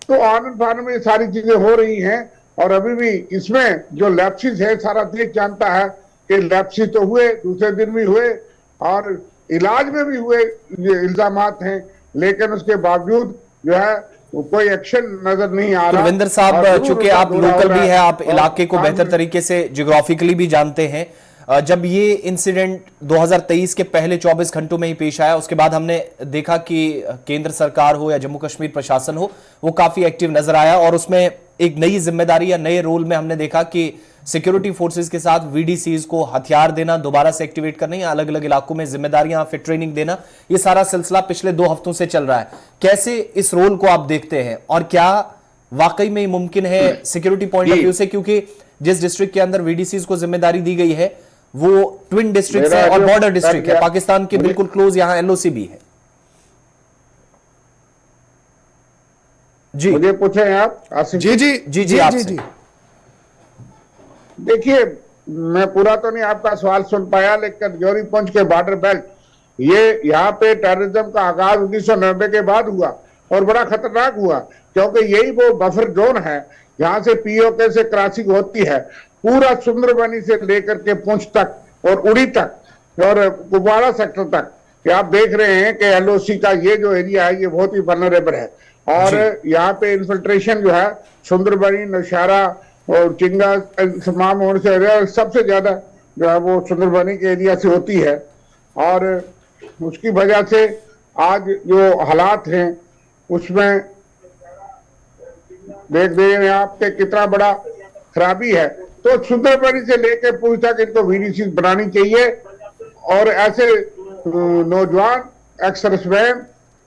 तो आनंद फानंद में ये सारी चीजें हो रही हैं और अभी भी इसमें जो लैप्सिस है, सारा देश जानता है कि लैप्सिस तो हुए, दूसरे दिन भी हुए और इलाज में भी हुए इल्जामात हैं, लेकिन उसके बावजूद जो है कोई एक्शन नजर नहीं आ रहा। रविंद्र साहब, चूंकि आप लोकल भी हैं, आप इलाके को बेहतर तरीके से जियोग्राफिकली भी जानते हैं, जब ये इंसिडेंट 2023 के पहले 24 घंटों में ही पेश आया, उसके बाद हमने देखा कि केंद्र सरकार हो या जम्मू कश्मीर प्रशासन हो, वो काफी एक्टिव नजर आया और उसमें एक नई जिम्मेदारी या नए रोल में हमने देखा कि सिक्योरिटी फोर्सेस के साथ VDCs को हथियार देना, दोबारा से एक्टिवेट करना या अलग अलग इलाकों में जिम्मेदारियां, फिर ट्रेनिंग देना, ये सारा सिलसिला पिछले 2 हफ्तों से चल रहा है। कैसे इस रोल को आप देखते हैं और क्या वाकई में मुमकिन है सिक्योरिटी पॉइंट ऑफ व्यू से, क्योंकि जिस डिस्ट्रिक्ट के अंदर VDCs को जिम्मेदारी दी गई है वो ट्विन डिस्ट्रिक्ट है और बॉर्डर डिस्ट्रिक्ट है, पाकिस्तान के बिल्कुल क्लोज, यहां LOC भी है। जी मुझे पूछे आप आसिफ? जी जी जी जी, जी, जी। देखिए, मैं पूरा तो नहीं आपका सवाल सुन पाया, लेकिन राजौरी पुंछ के बॉर्डर बेल्ट, ये यहाँ पे टेररिज्म का आगाज 1990 के बाद हुआ और बड़ा खतरनाक हुआ, क्योंकि यही वो बफर जोन है जहां से पीओके से क्रॉसिंग होती है पूरा सुंदरबनी से लेकर के पुंछ तक और उड़ी तक और कुपवाड़ा सेक्टर तक। कि आप देख रहे हैं कि एलओसी का ये जो एरिया है ये बहुत ही वल्नरेबल है और यहाँ पे इन्फिल्ट्रेशन जो है सुंदरबनी, नौशहरा और चिंगा तमाम होने से सबसे ज्यादा जो है वो सुंदरबनी के एरिया से होती है। और उसकी वजह से आज जो हालात हैं उसमें देख रहे हैं आप कि कितना बड़ा खराबी है। तो सुंदरबनी से लेकर पुंछ तक इनको वीडीसी बनानी चाहिए और ऐसे नौजवान एक्स सर्विसमैन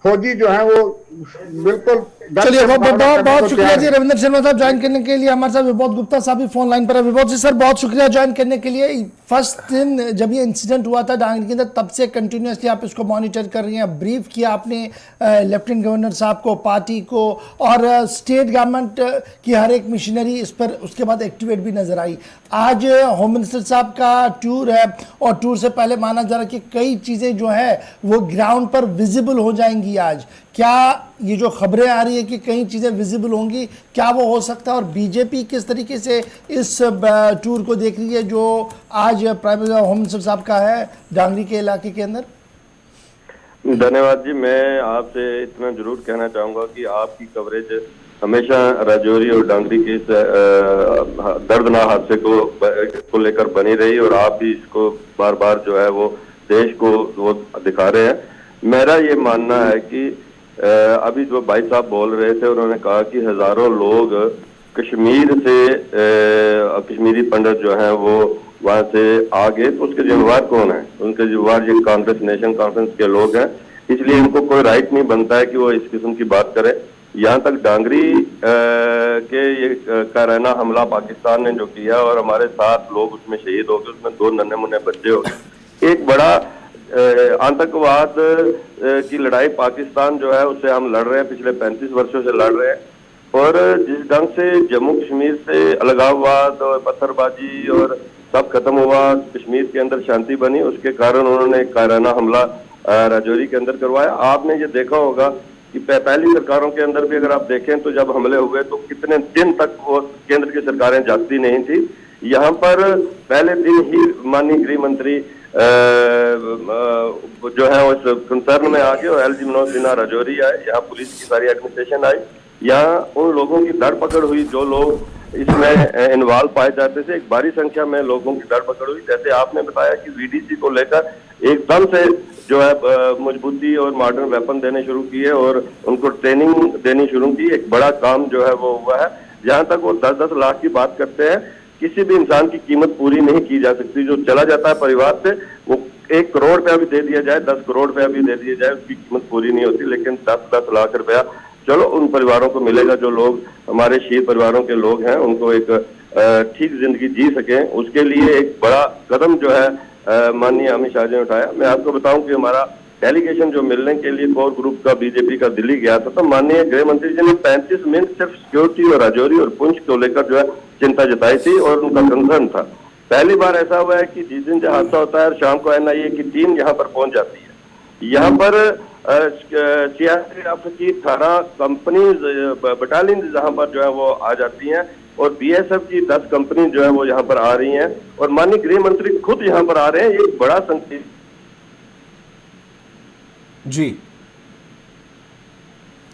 फौजी जो है वो बिल्कुल। चलिए बहुत शुक्रिया जी रविंद्र शर्मा साहब ज्वाइन करने के लिए। हमारे साथ विबोध गुप्ता साहब भी फोन लाइन पर है। विबोध जी सर बहुत शुक्रिया ज्वाइन करने के लिए। फर्स्ट दिन जब ये इंसिडेंट हुआ था डांगरी के अंदर तब से कंटिन्यूसली आप इसको मॉनिटर कर रही हैं, ब्रीफ किया आपने लेफ्टिनेंट गवर्नर साहब को, पार्टी को और स्टेट गवर्नमेंट की हर एक मिशनरी इस पर उसके बाद एक्टिवेट भी नजर आई। आज होम मिनिस्टर साहब का टूर है और टूर से पहले माना जा रहा है कि कई चीज़ें जो है वो ग्राउंड पर विजिबल हो जाएंगी। आज क्या ये जो खबरें आ रही है कि कई चीज़ें विजिबल होंगी, क्या वो हो सकता है और बीजेपी किस तरीके से इस टूर को देख रही है जो आज प्राइम मिनिस्टर होम मिनिस्टर साहब का है डांगरी के इलाके के अंदर? धन्यवाद जी। मैं आपसे इतना जरूर कहना चाहूँगा कि आपकी कवरेज हमेशा राजौरी और डांगरी के इस दर्दनाक हादसे को लेकर बनी रही और आप भी इसको बार बार जो है वो देश को वो दिखा रहे हैं। मेरा ये मानना है कि अभी जो भाई साहब बोल रहे थे उन्होंने कहा कि हजारों लोग कश्मीर से कश्मीरी पंडित जो हैं वो वहां से आ गए, तो उसके जिम्मेवार कौन है? उनके जिम्मेवार ये कांग्रेस नेशन कॉन्फ्रेंस के लोग हैं, इसलिए इनको कोई राइट नहीं बनता है कि वो इस किस्म की बात करें। यहाँ तक डांगरी के ये कायराना हमला पाकिस्तान ने जो किया और हमारे 7 लोग उसमें शहीद हो गए, उसमें 2 नन्हे मुन्ने बच्चे हो गए। एक बड़ा आतंकवाद की लड़ाई पाकिस्तान जो है उससे हम लड़ रहे हैं, पिछले 35 वर्षों से लड़ रहे हैं। और जिस ढंग से जम्मू कश्मीर से अलगाववाद और पत्थरबाजी और सब खत्म हुआ, कश्मीर के अंदर शांति बनी, उसके कारण उन्होंने कायराना हमला राजौरी के अंदर करवाया। आपने ये देखा होगा कि पहली सरकारों के अंदर भी अगर आप देखें तो जब हमले हुए तो कितने दिन तक वो केंद्र की सरकारें जागती नहीं थी। यहाँ पर पहले दिन ही माननीय गृह मंत्री जो है उस कंसर्न में आ गए और एलजी मनोज सिन्हा राजौरी आए, यहाँ पुलिस की सारी एडमिनिस्ट्रेशन आई, यहाँ उन लोगों की धरपकड़ हुई जो लोग इसमें इन्वॉल्व पाए जाते थे। एक बड़ी संख्या में लोगों की धरपकड़ हुई। जैसे आपने बताया कि वीडीसी को लेकर एकदम से जो है मजबूती और मॉडर्न वेपन देने शुरू किए और उनको ट्रेनिंग देनी शुरू की। एक बड़ा काम जो है वो हुआ है। जहां तक वो 10-10 लाख की बात करते हैं, किसी भी इंसान की कीमत पूरी नहीं की जा सकती। जो चला जाता है परिवार से वो 1 करोड़ रुपया भी दे दिया जाए, 10 करोड़ रुपया भी दे दिया जाए, उसकी कीमत पूरी नहीं होती। लेकिन 10-10 लाख रुपया चलो उन परिवारों को मिलेगा जो लोग हमारे शहीद परिवारों के लोग हैं, उनको एक ठीक जिंदगी जी सके, उसके लिए एक बड़ा कदम जो है माननीय अमित शाह जी ने उठाया। मैं आपको बताऊं कि हमारा डेलीगेशन जो मिलने के लिए कोर ग्रुप का बीजेपी का दिल्ली गया था, तो माननीय गृह मंत्री जी ने 35 मिनट सिर्फ सिक्योरिटी और राजौरी और पुंछ को लेकर जो है चिंता जताई थी और उनका कंसर्न था। पहली बार ऐसा हुआ है कि जिस दिन जो हादसा होता है शाम को एनआईए की टीम यहाँ पर पहुंच जाती है। यहाँ पर सीआरपीएफ की 18 कंपनी बटालियन जहाँ पर जो है वो आ जाती हैं और बीएसएफ की 10 कंपनी जो है वो यहाँ पर आ रही हैं और माननीय गृह मंत्री खुद यहाँ पर आ रहे हैं। ये बड़ा संकेत जी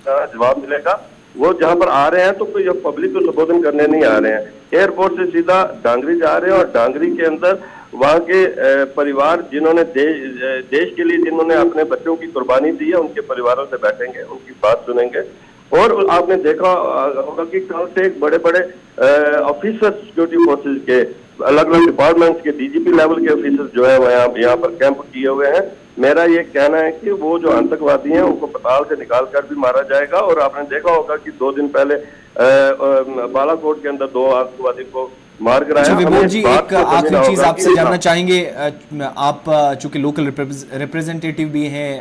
जवाब मिलेगा। वो जहां पर आ रहे हैं तो कोई पब्लिक को संबोधन करने नहीं आ रहे हैं, एयरपोर्ट से सीधा डांगरी जा रहे हैं और डांगरी के अंदर वहां के परिवार जिन्होंने देश के लिए जिन्होंने अपने बच्चों की कुर्बानी दी है उनके परिवारों से बैठेंगे, उनकी बात सुनेंगे। और आपने देखा होगा कि कल से एक बड़े बड़े ऑफिसर सिक्योरिटी फोर्सेज के अलग अलग डिपार्टमेंट्स के डीजीपी लेवल के ऑफिसर्स जो है वो यहाँ पर कैंप किए हुए हैं। मेरा ये कहना है कि वो जो आतंकवादी हैं उनको पताल से निकाल कर भी मारा जाएगा। और आपने देखा होगा कि 2 दिन पहले बालाकोट के अंदर 2 आतंकवादी को मार गिराया। विभोद जी एक आखिरी चीज आपसे जानना चाहेंगे, आप चूंकि लोकल रिप्रेजेंटेटिव भी हैं,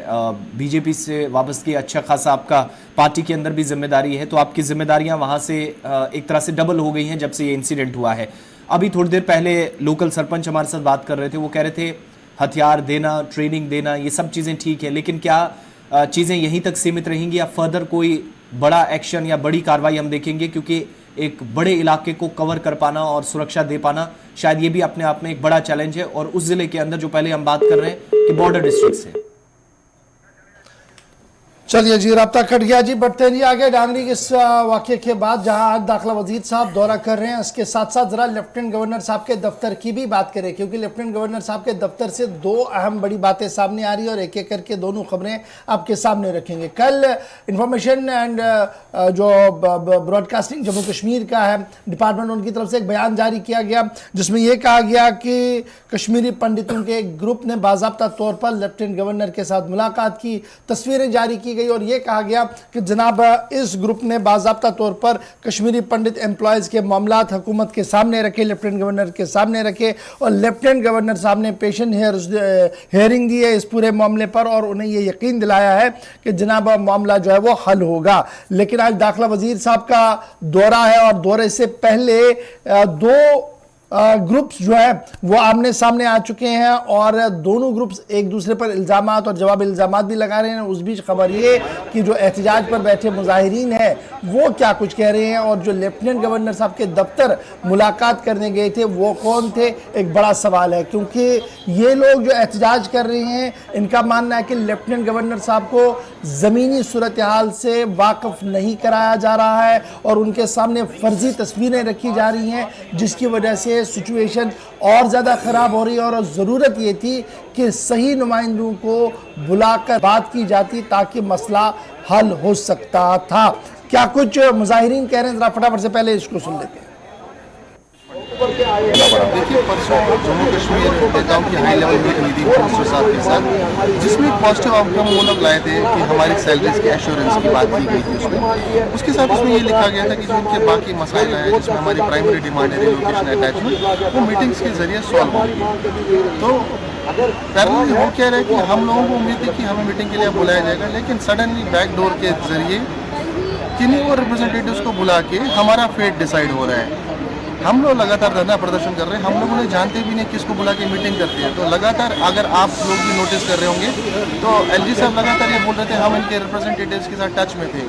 बीजेपी से वाबस्तगी अच्छा खासा आपका पार्टी के अंदर भी जिम्मेदारी है, तो आपकी जिम्मेदारियां वहां से एक तरह से डबल हो गई हैं जब से ये इंसिडेंट हुआ है। अभी थोड़ी देर पहले लोकल सरपंच हमारे साथ बात कर रहे थे, वो कह रहे थे हथियार देना, ट्रेनिंग देना, ये सब चीज़ें ठीक है, लेकिन क्या चीज़ें यहीं तक सीमित रहेंगी या फर्दर कोई बड़ा एक्शन या बड़ी कार्रवाई हम देखेंगे? क्योंकि एक बड़े इलाके को कवर कर पाना और सुरक्षा दे पाना शायद ये भी अपने आप में एक बड़ा चैलेंज है, और उस जिले के अंदर जो पहले हम बात कर रहे हैं कि बॉर्डर डिस्ट्रिक्ट से। चलिए जी, राब्ता कट गया जी। बढ़ते हैं जी आगे डांगरी के इस वाकये के बाद जहां आज दाखिला वजीर साहब दौरा कर रहे हैं, इसके साथ साथ जरा लेफ्टिनेंट गवर्नर साहब के दफ्तर की भी बात करें, क्योंकि लेफ्टिनेंट गवर्नर साहब के दफ्तर से दो अहम बड़ी बातें सामने आ रही है और एक एक करके दोनों खबरें आपके सामने रखेंगे। कल इंफॉर्मेशन एंड जो ब्रॉडकास्टिंग जम्मू कश्मीर का है डिपार्टमेंट, उनकी तरफ से एक बयान जारी किया गया जिसमें यह कहा गया कि कश्मीरी पंडितों के एक ग्रुप ने बाज़ाब्ता तौर पर लेफ्टिनेंट गवर्नर के साथ मुलाकात की, तस्वीरें जारी की गई और यह कहा गया कि जनाब इस ग्रुप ने बाज़ाब्ता तौर पर कश्मीरी पंडित एम्प्लॉयज़ के मामलात हुकूमत के सामने रखे, लेफ्टिनेंट गवर्नर के सामने रखे, और लेफ्टिनेंट गवर्नर साहब ने पेशेंट हेयरिंग दी है इस पूरे मामले पर और उन्हें यह यकीन दिलाया है कि जनाब मामला जो है वो हल होगा। लेकिन आज दाखिला वजीर साहब का दौरा है और दौरे से पहले दो ग्रुप्स जो है वो आमने सामने आ चुके हैं और दोनों ग्रुप्स एक दूसरे पर इल्ज़ामात और जवाब इल्ज़ामात भी लगा रहे हैं। उस बीच खबर ये कि जो एहतजाज पर बैठे मुजाहिरीन हैं वो क्या कुछ कह रहे हैं और जो लेफ्टिनेंट गवर्नर साहब के दफ्तर मुलाकात करने गए थे वो कौन थे, एक बड़ा सवाल है, क्योंकि ये लोग जो एहतजाज कर रहे हैं इनका मानना है कि लेफ्टिनेंट गवर्नर साहब को ज़मीनी सूरत हाल से वाकिफ़ नहीं कराया जा रहा है और उनके सामने फर्जी तस्वीरें रखी जा रही हैं, जिसकी वजह से सिचुएशन और ज़्यादा ख़राब हो रही है। और ज़रूरत ये थी कि सही नुमाइंदों को बुलाकर बात की जाती ताकि मसला हल हो सकता था। क्या कुछ मुजाहिरीन कह रहे हैं, ज़रा फटाफट से पहले इसको सुन लेते हैं। देखिए, परसों जम्मू कश्मीर नेताओं की हाई लेवल मीटिंग हुई थी मिनिस्टर साहब के साथ, जिसमें एक पॉजिटिव आउटकम वो लोग लाए थे कि हमारी सैलरीज की एश्योरेंस की बात की गई थी उसमें। उसके साथ उसमें ये लिखा गया था कि जो उनके बाकी मसाइल हैं जिसमें हमारी प्राइमरी डिमांड है रिलोकेशन अटैचमेंट, वो मीटिंग्स के जरिए सॉल्व होंगी। तो पैरेलली हो क्या रहा है कि हम लोगों को उम्मीद थी कि हमें मीटिंग के लिए बुलाया जाएगा, लेकिन सडनली बैक डोर के जरिए किन्हीं और रिप्रेजेंटेटिव्स को बुला के हमारा फेट डिसाइड हो रहा है। हम लोग लगातार धरना प्रदर्शन कर रहे हैं, हम लोग उन्हें जानते भी नहीं किसको बुला के मीटिंग करते हैं। तो लगातार अगर आप लोग भी नोटिस कर रहे होंगे तो एलजी साहब लगातार ये बोल रहे थे हम इनके रिप्रेजेंटेटिव्स के साथ टच में थे।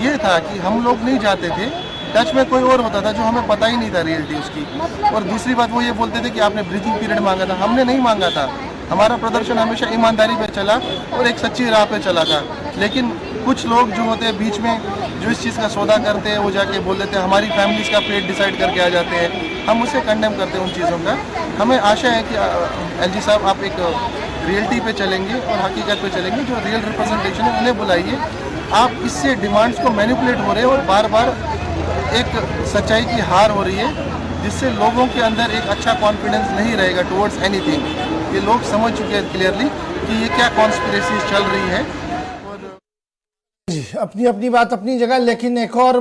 ये था कि हम लोग नहीं जाते थे, टच में कोई और होता था जो हमें पता ही नहीं था रियलिटी उसकी। और दूसरी बात वो ये बोलते थे कि आपने ब्रीथिंग पीरियड मांगा था, हमने नहीं मांगा था। हमारा प्रदर्शन हमेशा ईमानदारी पे चला और एक सच्ची राह पे चला था। लेकिन कुछ लोग जो होते हैं बीच में जो इस चीज़ का सौदा करते हैं वो जाके बोल देते हैं हमारी फैमिलीज़ का फेट डिसाइड करके आ जाते हैं, हम उसे कंडेम करते हैं उन चीज़ों का। हमें आशा है कि एलजी साहब आप एक रियलिटी पे चलेंगे और हकीकत पे चलेंगे, जो रियल रिप्रेजेंटेशन है उन्हें बुलाइए। आप इससे डिमांड्स को मैनिपुलेट हो रहे हैं और बार बार एक सच्चाई की हार हो रही है, जिससे लोगों के अंदर एक अच्छा कॉन्फिडेंस नहीं रहेगा टुवर्ड्स एनीथिंग। ये लोग समझ चुके हैं क्लियरली कि ये क्या कॉन्स्पिरेसी चल रही है। अपनी अपनी बात अपनी जगह, लेकिन एक और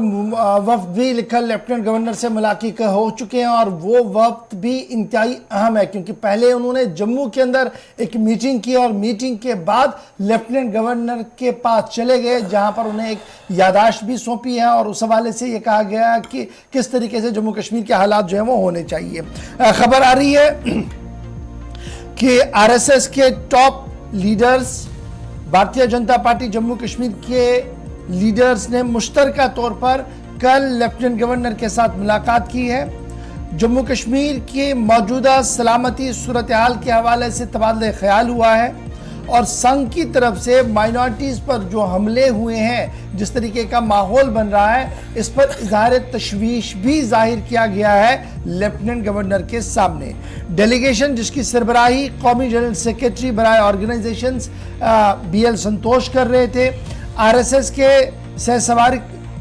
वफ्द भी लिखा लेफ्टिनेंट गवर्नर से मुलाकात हो चुके हैं और वो वक्त भी इंतहाई अहम है, क्योंकि पहले उन्होंने जम्मू के अंदर एक मीटिंग की और मीटिंग के बाद लेफ्टिनेंट गवर्नर के पास चले गए, जहां पर उन्हें एक यादाश्त भी सौंपी है और उस हवाले से ये कहा गया कि किस तरीके से जम्मू कश्मीर के हालात जो है वो होने चाहिए। खबर आ रही है कि आरएसएस के top leaders, Bharatiya Janata party Jammu Kashmir के लीडर्स ने मुश्तरका तौर पर कल लेफ्टिनेंट गवर्नर के साथ मुलाकात की है। जम्मू कश्मीर के मौजूदा सलामती सूरत हाल के हवाले से तबादला ख्याल हुआ है और संघ की तरफ से माइनॉरिटीज़ पर जो हमले हुए हैं, जिस तरीके का माहौल बन रहा है, इस पर इजहार तशवीश भी जाहिर किया गया है लेफ्टिनेंट गवर्नर के सामने। डेलीगेशन जिसकी सरबराही कौमी जनरल सेक्रेटरी बराए ऑर्गेनाइजेशंस BL संतोष कर रहे थे, RSS के सहसवार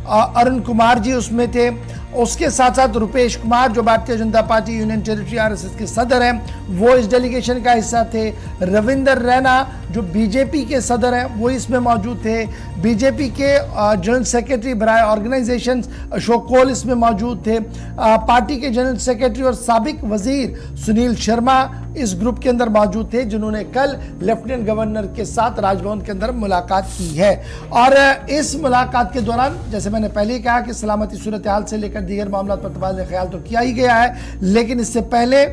अरुण कुमार जी उसमें थे, उसके साथ साथ रुपेश कुमार जो Bharatiya Janata party union territory RSS के सदर हैं वो इस डेलीगेशन का हिस्सा थे। रविंदर रैना जो बीजेपी के सदर हैं वो इसमें मौजूद थे। बीजेपी के जनरल सेक्रेटरी बराए ऑर्गेनाइजेशन अशोक कौल इसमें मौजूद थे। पार्टी के जनरल सेक्रेटरी और साबिक वजीर सुनील शर्मा इस ग्रुप के अंदर मौजूद थे जिन्होंने कल लेफ्टिनेंट गवर्नर के साथ राजभवन के अंदर मुलाकात की है। और इस मुलाकात के दौरान जैसे मैंने पहले कहा कि सलामती सूरत हाल से लेकर दीगर मामला पर तबादला ख्याल तो किया ही गया है, लेकिन इससे पहले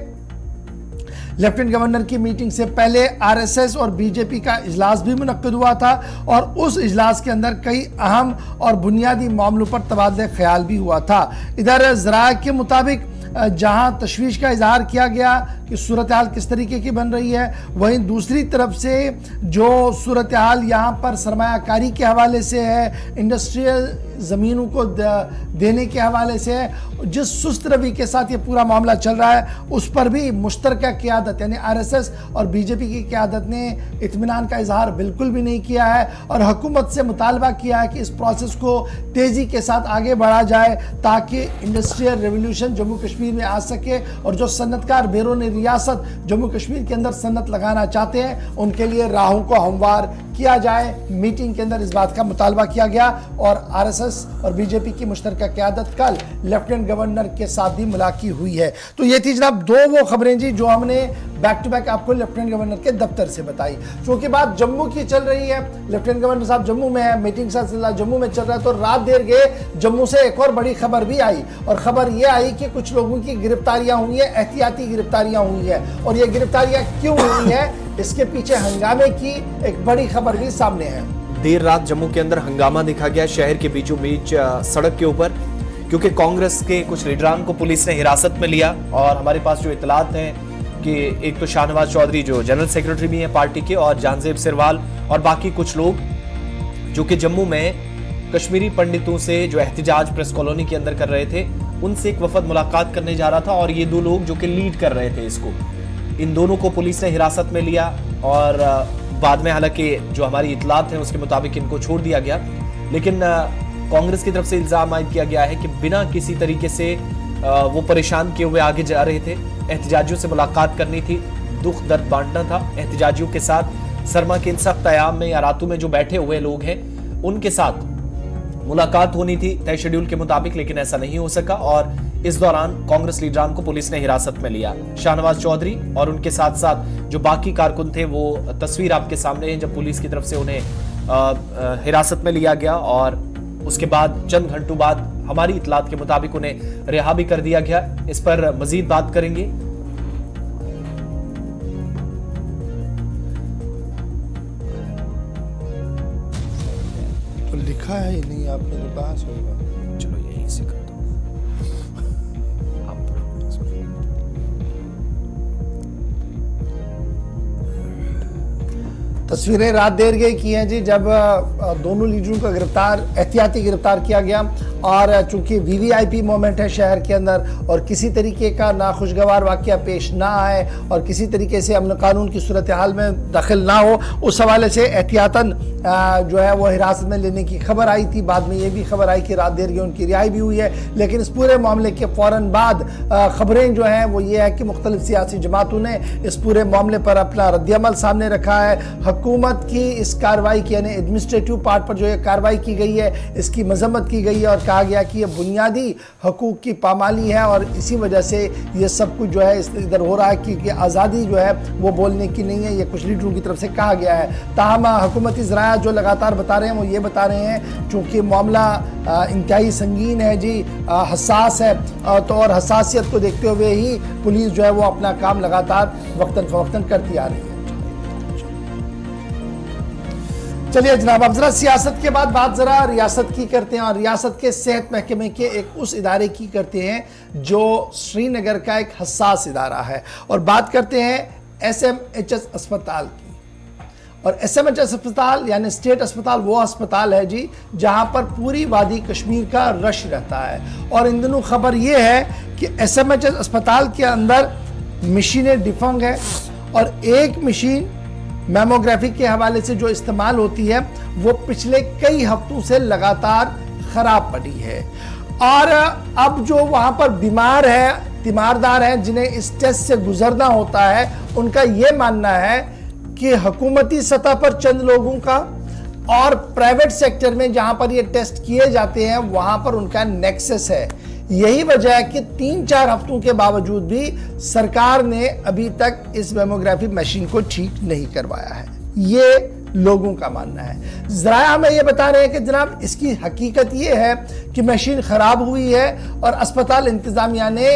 लेफ्टिनेंट गवर्नर की मीटिंग से पहले आरएसएस और बीजेपी का इजलास भी मुनक्किद हुआ था और उस इजलास के अंदर कई अहम और बुनियादी मामलों पर तबादला ख्याल भी हुआ था। इधर ज़राए के मुताबिक जहां तशवीश का इजहार किया गया कि सूरत हाल किस तरीके की बन रही है, वहीं दूसरी तरफ से जो सूरत हाल यहाँ पर सरमायाकारी के हवाले से है, इंडस्ट्रियल ज़मीनों को देने के हवाले से है, जिस सुस्त रवि के साथ ये पूरा मामला चल रहा है उस पर भी मुश्तरका क़यादत यानी आरएसएस और बीजेपी की क़यादत ने इत्मीनान का इजहार बिल्कुल भी नहीं किया है और हुकूमत से मुतालबा किया है कि इस प्रोसेस को तेज़ी के साथ आगे बढ़ा जाए ताकि इंडस्ट्रियल रेवोल्यूशन जम्मू कश्मीर में आ सके और जो सन्नतकार बैरून रियासत जम्मू कश्मीर के अंदर सन्नत लगाना चाहते हैं उनके लिए राहों को हमवार किया जाए। मीटिंग के अंदर इस बात का मुतालबा किया गया और आरएसएस और बीजेपी की मुश्तरका क़यादत कल लेफ्टिनेंट गवर्नर के साथ भी मुलाकात हुई है। तो ये थी जनाब दो वो खबरें जी जो हमने बैक टू बैक आपको लेफ्टिनेंट गवर्नर के दफ्तर से बताई। क्योंकि बात जम्मू की चल रही है, लेफ्टिनेंट गवर्नर साहब जम्मू में है, मीटिंग का सिलसिला जम्मू में चल रहा है, तो रात देर गए जम्मू से एक और बड़ी खबर भी आई और खबर ये आई कि कुछ लोगों की गिरफ्तारियां हुई है, एहतियाती गिरफ्तारियां हुई है और ये गिरफ्तारियां क्यों हुई है इसके पीछे हंगामे की एक बड़ी खबर भी सामने है। देर रात जम्मू के अंदर हंगामा दिखा गया शहर के बीचों बीच सड़क के ऊपर, क्योंकि कांग्रेस के कुछ लीडरान को पुलिस ने हिरासत में लिया और हमारे पास जो इतलात हैं कि एक तो शाहनवाज चौधरी जो जनरल सेक्रेटरी भी हैं पार्टी के और जानजेब सिरवाल और बाकी कुछ लोग जो कि जम्मू में कश्मीरी पंडितों से जो एहतिजाज प्रेस कॉलोनी के अंदर कर रहे थे उनसे एक वफद मुलाकात करने जा रहा था और ये दो लोग जो कि लीड कर रहे थे इसको, इन दोनों को पुलिस ने हिरासत में लिया और बाद में हालांकि जो हमारी इतलात हैं उसके मुताबिक इनको छोड़ दिया गया। लेकिन कांग्रेस की तरफ से इल्जाम आयद किया गया है कि बिना किसी तरीके से वो परेशान किए हुए आगे जा रहे थे, एहतिजाजियों से मुलाकात करनी थी, दुख दर्द बांटना था एहतिजाजियों के साथ। सरमा के इन सख्त क़याम में या रातों में जो बैठे हुए लोग हैं उनके साथ मुलाकात होनी थी तय शेड्यूल के मुताबिक, लेकिन ऐसा नहीं हो सका और इस दौरान कांग्रेस लीडरान को पुलिस ने हिरासत में लिया। शाहनवाज चौधरी और उनके साथ साथ जो बाकी कारकुन थे वो तस्वीर आपके सामने है जब पुलिस की तरफ से उन्हें हिरासत में लिया गया और उसके बाद चंद घंटों बाद हमारी इतलात के मुताबिक उन्हें रिहा भी कर दिया गया। इस पर मजीद बात करेंगे। तो लिखा है ही नहीं आपने तो बहस होगा। चलो यही से कर दो। तस्वीरें रात देर गई की हैं जी जब दोनों लीडरों का एहतियाती गिरफ्तार किया गया और चूंकि वीवीआईपी मोमेंट है शहर के अंदर और किसी तरीके का नाखुशगवार वाकया पेश ना आए और किसी तरीके से अमन कानून की सूरत हाल में दखल ना हो, उस हवाले से एहतियातन जो है वो हिरासत में लेने की खबर आई थी। बाद में ये भी खबर आई कि रात देर गई उनकी रिहाई भी हुई है। लेकिन इस पूरे मामले के फ़ौरन बाद खबरें जो हैं वो ये है कि मुख्तलिफ सियासी जमातों ने इस पूरे मामले पर अपना रद्दअमल सामने रखा है। हुकूमत की इस कार्रवाई की यानी एडमिनिस्ट्रेटिव पार्ट पर जो ये कार्रवाई की गई है इसकी मजम्मत की गई है और कहा गया कि ये बुनियादी हकूक़ की पामाली है और इसी वजह से ये सब कुछ जो है इधर हो रहा है कि आज़ादी जो है वो बोलने की नहीं है, ये कुछ लीडरों की तरफ से कहा गया है। ताहम हुकूमती ज़राया जो लगातार बता रहे हैं वो ये बता रहे हैं चूँकि मामला इंतहाई संगीन है जी, हसास है, तो और हसासियत को देखते हुए ही पुलिस जो है वो अपना काम लगातार वक्तन फ़वक्तन करती आ रही है। चलिए जनाब, अब जरा सियासत के बाद बात जरा रियासत की करते हैं और रियासत के सेहत महकमे के एक उस इदारे की करते हैं जो श्रीनगर का एक हसास इदारा है और बात करते हैं SMHS अस्पताल की। और SMHS अस्पताल यानी स्टेट अस्पताल वो अस्पताल है जी जहां पर पूरी वादी कश्मीर का रश रहता है और इन दिनों खबर ये है कि SMHS अस्पताल के अंदर मशीनें डिफंग है और एक मशीन मैमोग्राफी के हवाले से जो इस्तेमाल होती है वो पिछले कई हफ्तों से लगातार खराब पड़ी है और अब जो वहां पर तीमारदार हैं जिन्हें इस टेस्ट से गुजरना होता है उनका ये मानना है कि हुकूमती सतह पर चंद लोगों का और प्राइवेट सेक्टर में जहां पर ये टेस्ट किए जाते हैं वहां पर उनका नेक्सस है। यही वजह है कि 3-4 हफ्तों के बावजूद भी सरकार ने अभी तक इस मेमोग्राफी मशीन को ठीक नहीं करवाया है, ये लोगों का मानना है। जरा हमें यह बता रहे हैं कि जनाब इसकी हकीकत यह है कि मशीन खराब हुई है और अस्पताल इंतजामिया ने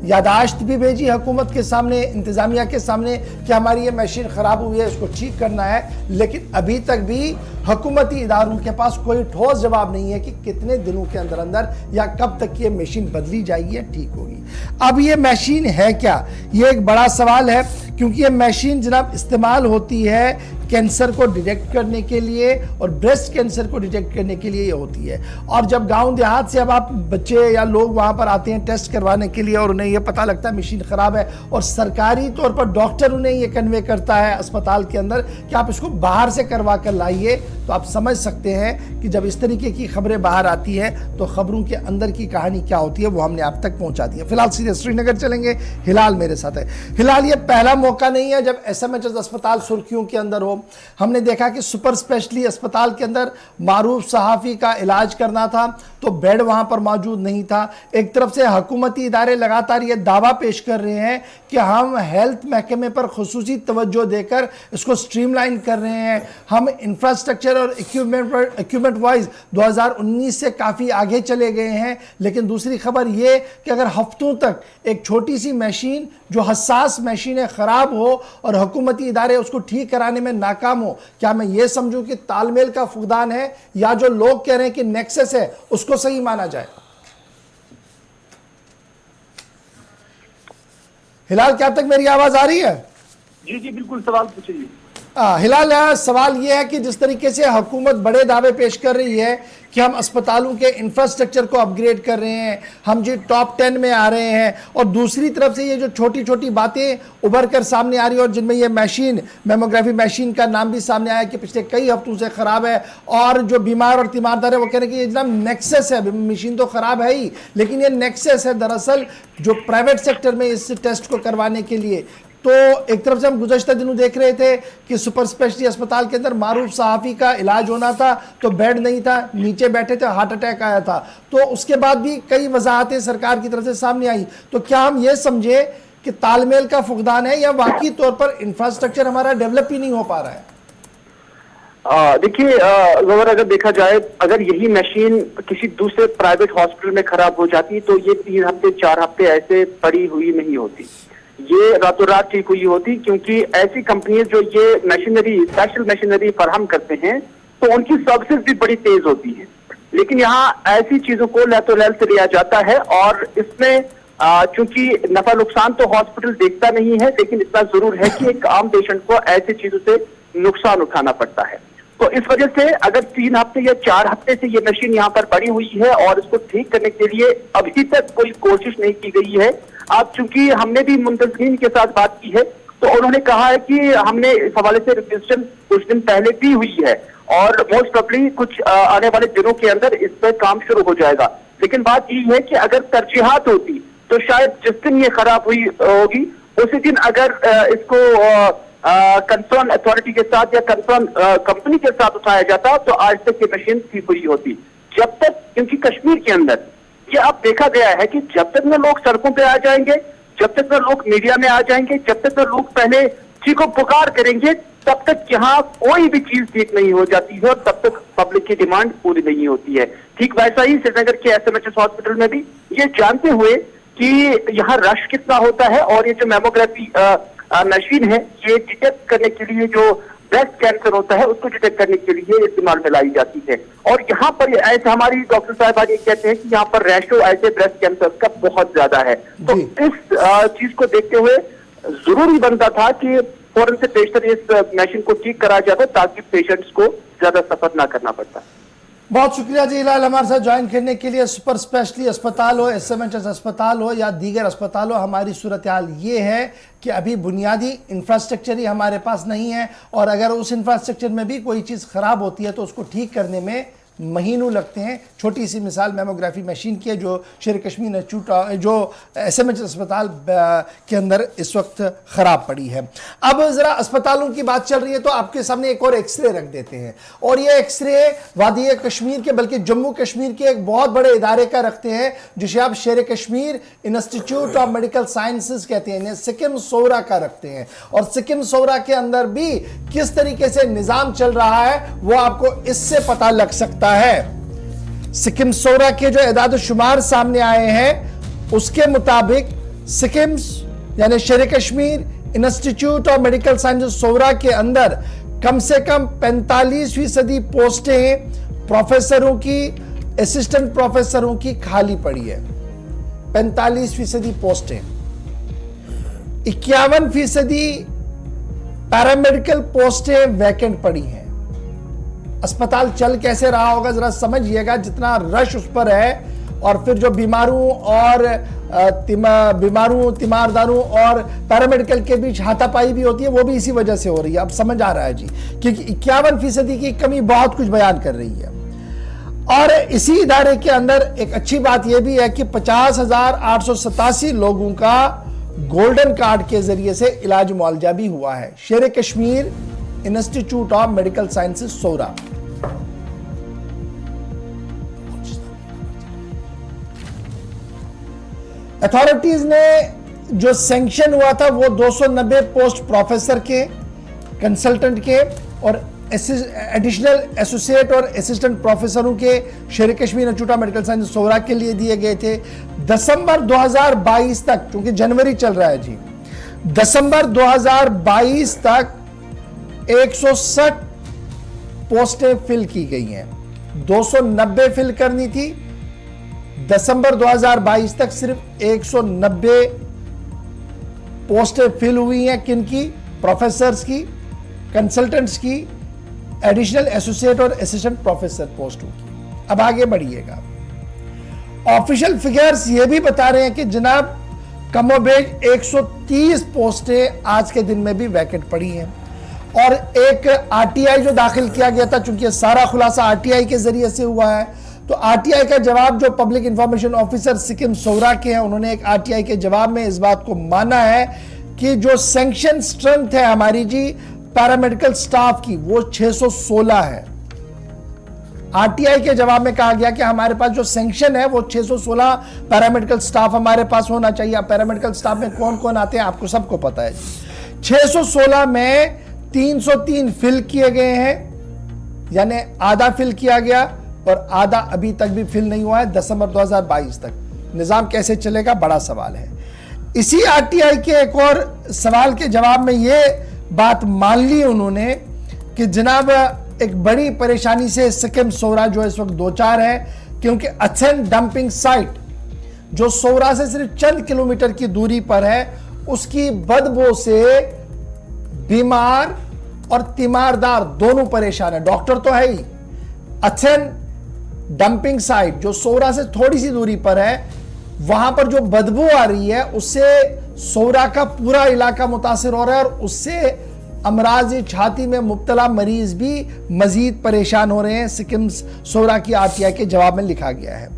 यादाश्त भी भेजी हुकूमत के सामने, इंतजामिया के सामने कि हमारी ये मशीन खराब हुई है, इसको ठीक करना है, लेकिन अभी तक भी हुकूमती इदारों के पास कोई ठोस जवाब नहीं है कि कितने दिनों के अंदर अंदर या कब तक ये मशीन बदली जाएगी या ठीक होगी। अब ये मशीन है क्या, ये एक बड़ा सवाल है, क्योंकि ये मशीन जनाब इस्तेमाल होती है कैंसर को डिटेक्ट करने के लिए और ब्रेस्ट कैंसर को डिटेक्ट करने के लिए ये होती है। और जब गांव देहात से अब आप बच्चे या लोग वहां पर आते हैं टेस्ट करवाने के लिए और उन्हें ये पता लगता है मशीन खराब है और सरकारी तौर पर डॉक्टर उन्हें ये कन्वे करता है अस्पताल के अंदर कि आप इसको बाहर से करवा कर लाइए, तो आप समझ सकते हैं कि जब इस तरीके की खबरें बाहर आती है तो खबरों के अंदर की कहानी क्या होती है वो हमने आप तक पहुंचा दी है। फिलहाल सीधे श्रीनगर चलेंगे, हिलाल मेरे साथ है। हिलाल, ये पहला मौका नहीं है जब SMHS अस्पताल सुर्खियों के अंदर हो। हमने देखा कि सुपर स्पेशलिटी अस्पताल के अंदर मारूफ सहाफ़ी का इलाज करना था तो बेड वहां पर मौजूद नहीं था। एक तरफ से हुकूमती इदारे लगातार ये दावा पेश कर रहे हैं कि हम हेल्थ महकमे पर खुसूसी तवज्जो देकर इसको स्ट्रीमलाइन कर रहे हैं, हम इंफ्रास्ट्रक्चर और इक्विपमेंट वाइज 2019 से काफ़ी आगे चले गए हैं। लेकिन दूसरी खबर ये कि अगर हफ्तों तक एक छोटी सी मशीन जो हसास मशीन है ख़राब हो और हुकूमती इदारे उसको ठीक कराने में नाकाम हो, क्या मैं ये समझूं कि तालमेल का फुकदान है या जो लोग कह रहे हैं कि नेक्सस है उसको सही माना जाए? हिलाल, क्या अब तक मेरी आवाज आ रही है? जी जी बिल्कुल, सवाल पूछिए। हिलाल, सवाल यह है कि जिस तरीके से हुकूमत बड़े दावे पेश कर रही है कि हम अस्पतालों के इंफ्रास्ट्रक्चर को अपग्रेड कर रहे हैं, हम जी टॉप 10 में आ रहे हैं, और दूसरी तरफ से ये जो छोटी छोटी बातें उभर कर सामने आ रही है और जिनमें ये मशीन, मेमोग्राफी मशीन का नाम भी सामने आया कि पिछले कई हफ्तों से ख़राब है, और जो बीमार और तीमारदार है वो कह रहे हैं कि ये जनाब नेक्सस है, मशीन तो ख़राब है ही लेकिन ये नेक्सस है दरअसल जो प्राइवेट सेक्टर में इस टेस्ट को करवाने के लिए। तो एक तरफ से हम गुज़श्ता दिनों देख रहे थे कि सुपर स्पेशलिटी अस्पताल के अंदर मारूफ सहाफ़ी का इलाज होना था तो बेड नहीं था, नीचे बैठे थे, हार्ट अटैक आया था, तो उसके बाद भी कई वजाहतें सरकार की तरफ से सामने आई। तो क्या हम ये समझे कि तालमेल का फुकदान है या वाकई तौर पर इंफ्रास्ट्रक्चर हमारा डेवलप ही नहीं हो पा रहा है? देखिए, अगर देखा जाए, अगर यही मशीन किसी दूसरे प्राइवेट हॉस्पिटल में खराब हो जाती तो ये 3 हफ्ते 4 हफ्ते ऐसे पड़ी हुई नहीं होती, ये रातों रात ठीक हुई होती, क्योंकि ऐसी कंपनियां जो ये मशीनरी, स्पेशल मशीनरी फराहम करते हैं तो उनकी सर्विसेज भी बड़ी तेज होती है। लेकिन यहाँ ऐसी चीजों को लहतो लहल से लिया जाता है और इसमें चूंकि नफा नुकसान तो हॉस्पिटल देखता नहीं है, लेकिन इतना जरूर है कि एक आम पेशेंट को ऐसी चीजों से नुकसान उठाना पड़ता है। तो इस वजह से अगर 3 हफ्ते या 4 हफ्ते से ये मशीन यहाँ पर पड़ी हुई है और इसको ठीक करने के लिए अभी तक कोई कोशिश नहीं की गई है। अब चूंकि हमने भी मुंतज़मीन के साथ बात की है तो उन्होंने कहा है कि हमने इस हवाले से रिक्वेस्ट कुछ दिन पहले दी हुई है और मोस्ट प्रोबेबली कुछ आने वाले दिनों के अंदर इस पर काम शुरू हो जाएगा। लेकिन बात यही है कि अगर तरजीहात होती तो शायद जिस दिन ये खराब हुई होगी उसी दिन अगर इसको कंसर्न अथॉरिटी के साथ या कंसर्न कंपनी के साथ उठाया जाता तो आज तक ये मशीन ठीक हुई होती। जब तक, क्योंकि कश्मीर के अंदर ये अब देखा गया है कि जब तक न लोग सड़कों पे आ जाएंगे, जब तक न लोग मीडिया में आ जाएंगे, जब तक न लोग पहले चीखो पुकार करेंगे, तब तक यहाँ कोई भी चीज ठीक नहीं हो जाती है और तब तक पब्लिक की डिमांड पूरी नहीं होती है। ठीक वैसा ही श्रीनगर के SMHS हॉस्पिटल में भी ये जानते हुए कि यहाँ रश कितना होता है और ये जो मेमोग्राफी मशीन है ये डिटेक्ट करने के लिए, जो ब्रेस्ट कैंसर होता है उसको डिटेक्ट करने के लिए इस्तेमाल में लाई जाती है। और यहाँ पर ऐसे हमारी डॉक्टर साहब ये कहते हैं कि यहाँ पर रेशो ऐसे ब्रेस्ट कैंसर का बहुत ज्यादा है। तो इस चीज को देखते हुए जरूरी बनता था कि फौरन से पेशेंट इस मशीन को ठीक कराया जाता ताकि पेशेंट्स को ज्यादा सफर ना करना पड़ता। बहुत शुक्रिया जी हिलाल हमारे साथ ज्वाइन करने के लिए। सुपर स्पेशलिटी अस्पताल हो, SMHS अस्पताल हो या दीगर अस्पताल हो, हमारी सूरत हाल ये है कि अभी बुनियादी इंफ्रास्ट्रक्चर ही हमारे पास नहीं है और अगर उस इंफ्रास्ट्रक्चर में भी कोई चीज़ ख़राब होती है तो उसको ठीक करने में महीनों लगते हैं। छोटी सी मिसाल मेमोग्राफी मशीन की है जो शेर कश्मीर इंस्टीट्यूट जो एसएमएच अस्पताल के अंदर इस वक्त ख़राब पड़ी है। अब ज़रा अस्पतालों की बात चल रही है तो आपके सामने एक और एक्सरे रख देते हैं, और ये एक्सरे वादी कश्मीर के बल्कि जम्मू कश्मीर के एक बहुत बड़े इदारे का रखते हैं जिसे आप शेर Kashmir institute of medical sciences कहते हैं, सिक्किम सोरा का रखते हैं। और सिक्किम सोरा के अंदर भी किस तरीके से निजाम चल रहा है वो आपको इससे पता लग सकता है। सिक्किम सोरा के जो एदाद शुमार सामने आए हैं उसके मुताबिक सिक्किम यानी Sher Kashmir institute of medical sciences Soura के अंदर कम से कम 45% पोस्टें प्रोफेसरों की, असिस्टेंट प्रोफेसरों की खाली पड़ी है। 45% पोस्टें, 51% पैरामेडिकल पोस्टें वैकेंट पड़ी हैं। अस्पताल चल कैसे रहा होगा जरा समझिएगा, जितना रश उस पर है। और फिर जो बीमारों और तीमारदारों और पैरामेडिकल के बीच हाथापाई भी होती है वो भी इसी वजह से हो रही है। अब समझ आ रहा है जी, क्योंकि 51% की कमी बहुत कुछ बयान कर रही है। और इसी इदारे के अंदर एक अच्छी बात यह भी है कि 50,887 लोगों का गोल्डन कार्ड के जरिए से इलाज मुआवजा भी हुआ है। Sher Kashmir institute of medical sciences Soura. Authorities ने जो सैंक्शन हुआ था वो 290 पोस्ट प्रोफेसर के, कंसल्टेंट के और एडिशनल एसोसिएट और असिस्टेंट प्रोफेसरों के Sher Kashmir institute of Medical Science Soura के लिए दिए गए थे। दिसंबर 2022 तक, क्योंकि जनवरी चल रहा है जी, दिसंबर 2022 तक 160 पोस्टें फिल की गई हैं। 290 फिल करनी थी, दिसंबर 2022 तक सिर्फ 190 पोस्टें फिल हुई हैं। किनकी? प्रोफेसर्स की, कंसल्टेंट्स की, एडिशनल एसोसिएट और असिस्टेंट प्रोफेसर पोस्टों की। अब आगे बढ़िएगा। ऑफिशियल फिगर्स ये भी बता रहे हैं कि जनाब कमोबेश 130 पोस्टें आज के दिन में भी वैकेंट पड़ी हैं। और एक आरटीआई जो दाखिल किया गया था, चूंकि सारा खुलासा आरटीआई के जरिए से हुआ है, तो आरटीआई का जवाब जो पब्लिक इंफॉर्मेशन ऑफिसर सिक्किम सोरा के हैं, उन्होंने एक आरटीआई के जवाब में इस बात को माना है कि जो सैंक्शन स्ट्रेंथ है हमारी जी पैरामेडिकल स्टाफ की वो 616 है। आरटीआई के जवाब में कहा गया कि हमारे पास जो सैंक्शन है वो 616 पैरामेडिकल स्टाफ हमारे पास होना चाहिए। पैरामेडिकल स्टाफ में कौन कौन आते हैं आपको सबको पता है। 616 में 303 फिल किए गए हैं, यानी आधा फिल किया गया और आधा अभी तक भी फिल नहीं हुआ है। दिसंबर 2022 तक निजाम कैसे चलेगा बड़ा सवाल है। इसी आरटीआई के एक और सवाल के जवाब में यह बात मान ली उन्होंने कि जनाब एक बड़ी परेशानी से सिक्किम सोरा जो इस वक्त दो चार है, क्योंकि अथेन डंपिंग साइट जो सोरा से सिर्फ चंद किलोमीटर की दूरी पर है, उसकी बदबू से बीमार और तीमारदार दोनों परेशान है। डॉक्टर तो है ही। अथेन डंपिंग साइट जो सोरा से थोड़ी सी दूरी पर है, वहां पर जो बदबू आ रही है उससे सोरा का पूरा इलाका मुतासिर हो रहा है और उससे अमराज छाती में मुब्तला मरीज भी मजीद परेशान हो रहे हैं। सिक्किम सोरा की आरटीआई के जवाब में लिखा गया है।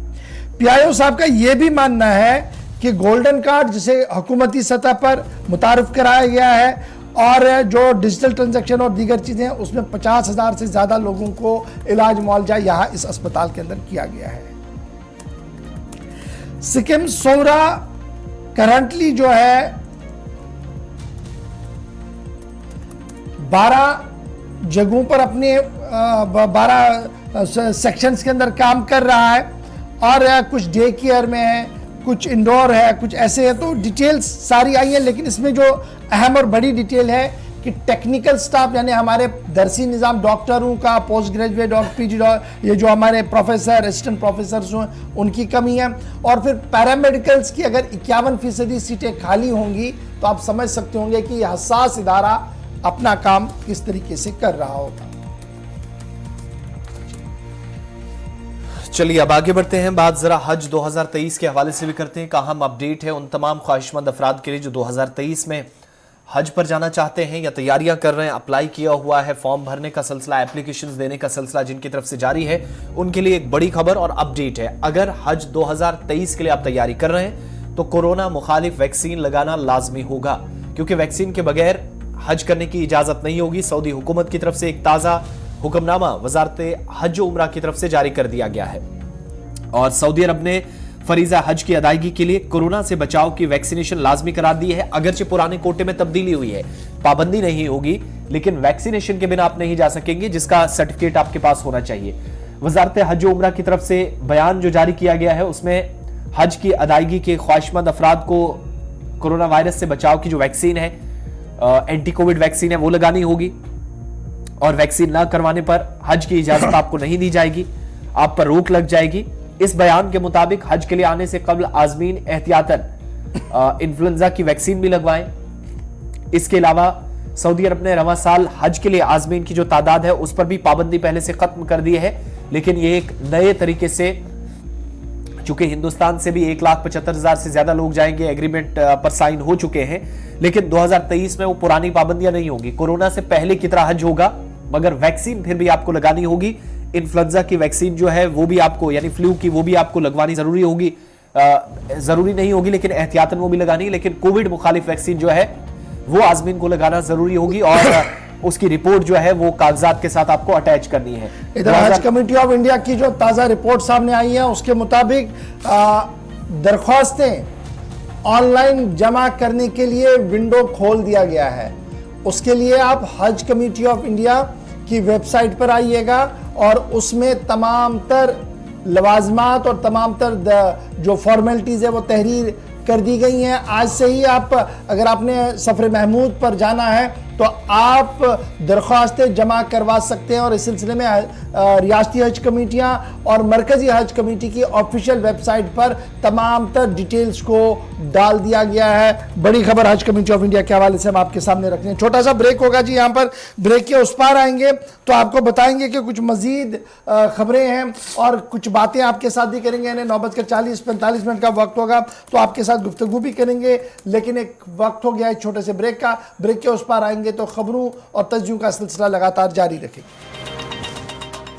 पीआईओ साहब का यह भी मानना है कि गोल्डन कार्ड जिसे हुकूमती सतह पर मुतारिफ कराया गया है और जो डिजिटल ट्रांजैक्शन और दीगर चीजें उसमें 50,000 से ज्यादा लोगों को इलाज मुआवजा यहां इस अस्पताल के अंदर किया गया है। सिक्किम सोरा करंटली जो है 12 जगहों पर अपने 12 सेक्शंस के अंदर काम कर रहा है और कुछ डे केयर में है, कुछ इंडोर है, कुछ ऐसे है। तो डिटेल्स सारी आई है, लेकिन इसमें जो अहम और बड़ी डिटेल है कि टेक्निकल स्टाफ यानी हमारे दरसी निज़ाम डॉक्टरों का, पोस्ट ग्रेजुएट और पीजी ये जो हमारे प्रोफेसर असिस्टेंट प्रोफेसर्स हैं उनकी कमी है। और फिर पैरामेडिकल्स की अगर 51% सीटें खाली होंगी तो आप समझ सकते होंगे कि यह हसास इदारा अपना काम किस तरीके से कर रहा होगा। चलिए अब आगे बढ़ते हैं, बात जरा हज 2023 के हवाले से भी करते हैं। का अहम अपडेट है उन तमाम ख्वाहिशमंद अफराद के लिए जो 2023 में हज पर जाना चाहते हैं या तैयारियां कर रहे हैं, अप्लाई किया हुआ है, फॉर्म भरने का सिलसिला, एप्लीकेशंस देने का सिलसिला जिनकी तरफ से जारी है, उनके लिए एक बड़ी खबर और अपडेट है। अगर हज 2023 के लिए आप तैयारी कर रहे हैं तो कोरोना मुखालिफ वैक्सीन लगाना लाजमी होगा, क्योंकि वैक्सीन के बगैर हज करने की इजाजत नहीं होगी। सऊदी हुकूमत की तरफ से एक ताजा हुक्मनामा वजारत हज उम्रा की तरफ से जारी कर दिया गया है और सऊदी अरब ने फरीजा हज की अदायगी के लिए कोरोना से बचाव की वैक्सीनेशन लाजमी करार दी है। अगरचे पुराने कोटे में तब्दीली हुई है, पाबंदी नहीं होगी, लेकिन वैक्सीनेशन के बिना आप नहीं जा सकेंगे, जिसका सर्टिफिकेट आपके पास होना चाहिए। वजारत हज उम्रा की तरफ से बयान जो जारी किया गया है उसमें हज की अदायगी के ख्वाहिशमंद अफराद को कोरोना वायरस से बचाव की जो वैक्सीन है, एंटी कोविड वैक्सीन है, वो लगानी होगी और वैक्सीन ना करवाने पर हज की इजाजत आपको नहीं दी जाएगी, आप पर रोक लग जाएगी। इस बयान के मुताबिक हज के लिए आने से कबल आजमीन एहतियातन इन्फ्लुएंजा की वैक्सीन भी लगवाएं। इसके अलावा सऊदी अरब ने रवां साल हज के लिए आजमीन की जो तादाद है उस पर भी पाबंदी पहले से खत्म कर दी है, लेकिन ये एक नए तरीके से, चूंकि हिंदुस्तान से भी 1,75,000 से ज्यादा लोग जाएंगे, एग्रीमेंट पर साइन हो चुके हैं, लेकिन 2023 में वो पुरानी पाबंदियां नहीं होगी। कोरोना से पहले की तरह हज होगा, मगर वैक्सीन फिर भी आपको लगानी होगी। इन्फ्लुएंजा की वैक्सीन जो है वो भी आपको, यानी फ्लू की, वो भी आपको लगवानी जरूरी होगी, जरूरी नहीं होगी लेकिन एहतियातन वो भी लगानी, लेकिन कोविड मुखालिफ वैक्सीन जो है वो आजमीन को लगाना जरूरी होगी और उसकी रिपोर्ट जो है वो कागजात के साथ आपको अटैच करनी है। इधर हज कमेटी ऑफ इंडिया की जो ताज़ा रिपोर्ट सामने आई है उसके मुताबिक दरख्वास्तें ऑनलाइन जमा करने के लिए विंडो खोल दिया गया है। उसके लिए आप हज कमेटी ऑफ इंडिया की वेबसाइट पर आइएगा और उसमें तमाम तर लवाजमात और तमाम तर जो फॉर्मेलिटीज़ है वो तहरीर कर दी गई हैं। आज से ही आप, अगर आपने सफ़र महमूद पर जाना है तो आप दरख्वास्तें जमा करवा सकते हैं और इस सिलसिले में रियासती हज कमेटियाँ और मरकज़ी हज कमेटी की ऑफिशियल वेबसाइट पर तमाम तर डिटेल्स को डाल दिया गया है। बड़ी खबर हज कमेटी ऑफ इंडिया के हवाले से हम आपके सामने रख रहे हैं। छोटा सा ब्रेक होगा जी, यहाँ पर ब्रेक के उस पार आएंगे तो आपको बताएंगे कि कुछ मज़ीद खबरें हैं और कुछ बातें आपके साथ भी करेंगे। यानी 9:40-45 मिनट का वक्त होगा तो आपके साथ गुफ्तगू भी करेंगे, लेकिन एक वक्त हो गया है छोटे से ब्रेक का। ब्रेक के उस पार आएंगे तो खबरों और तज्जियों का सिलसिला लगातार जारी रखेंगे।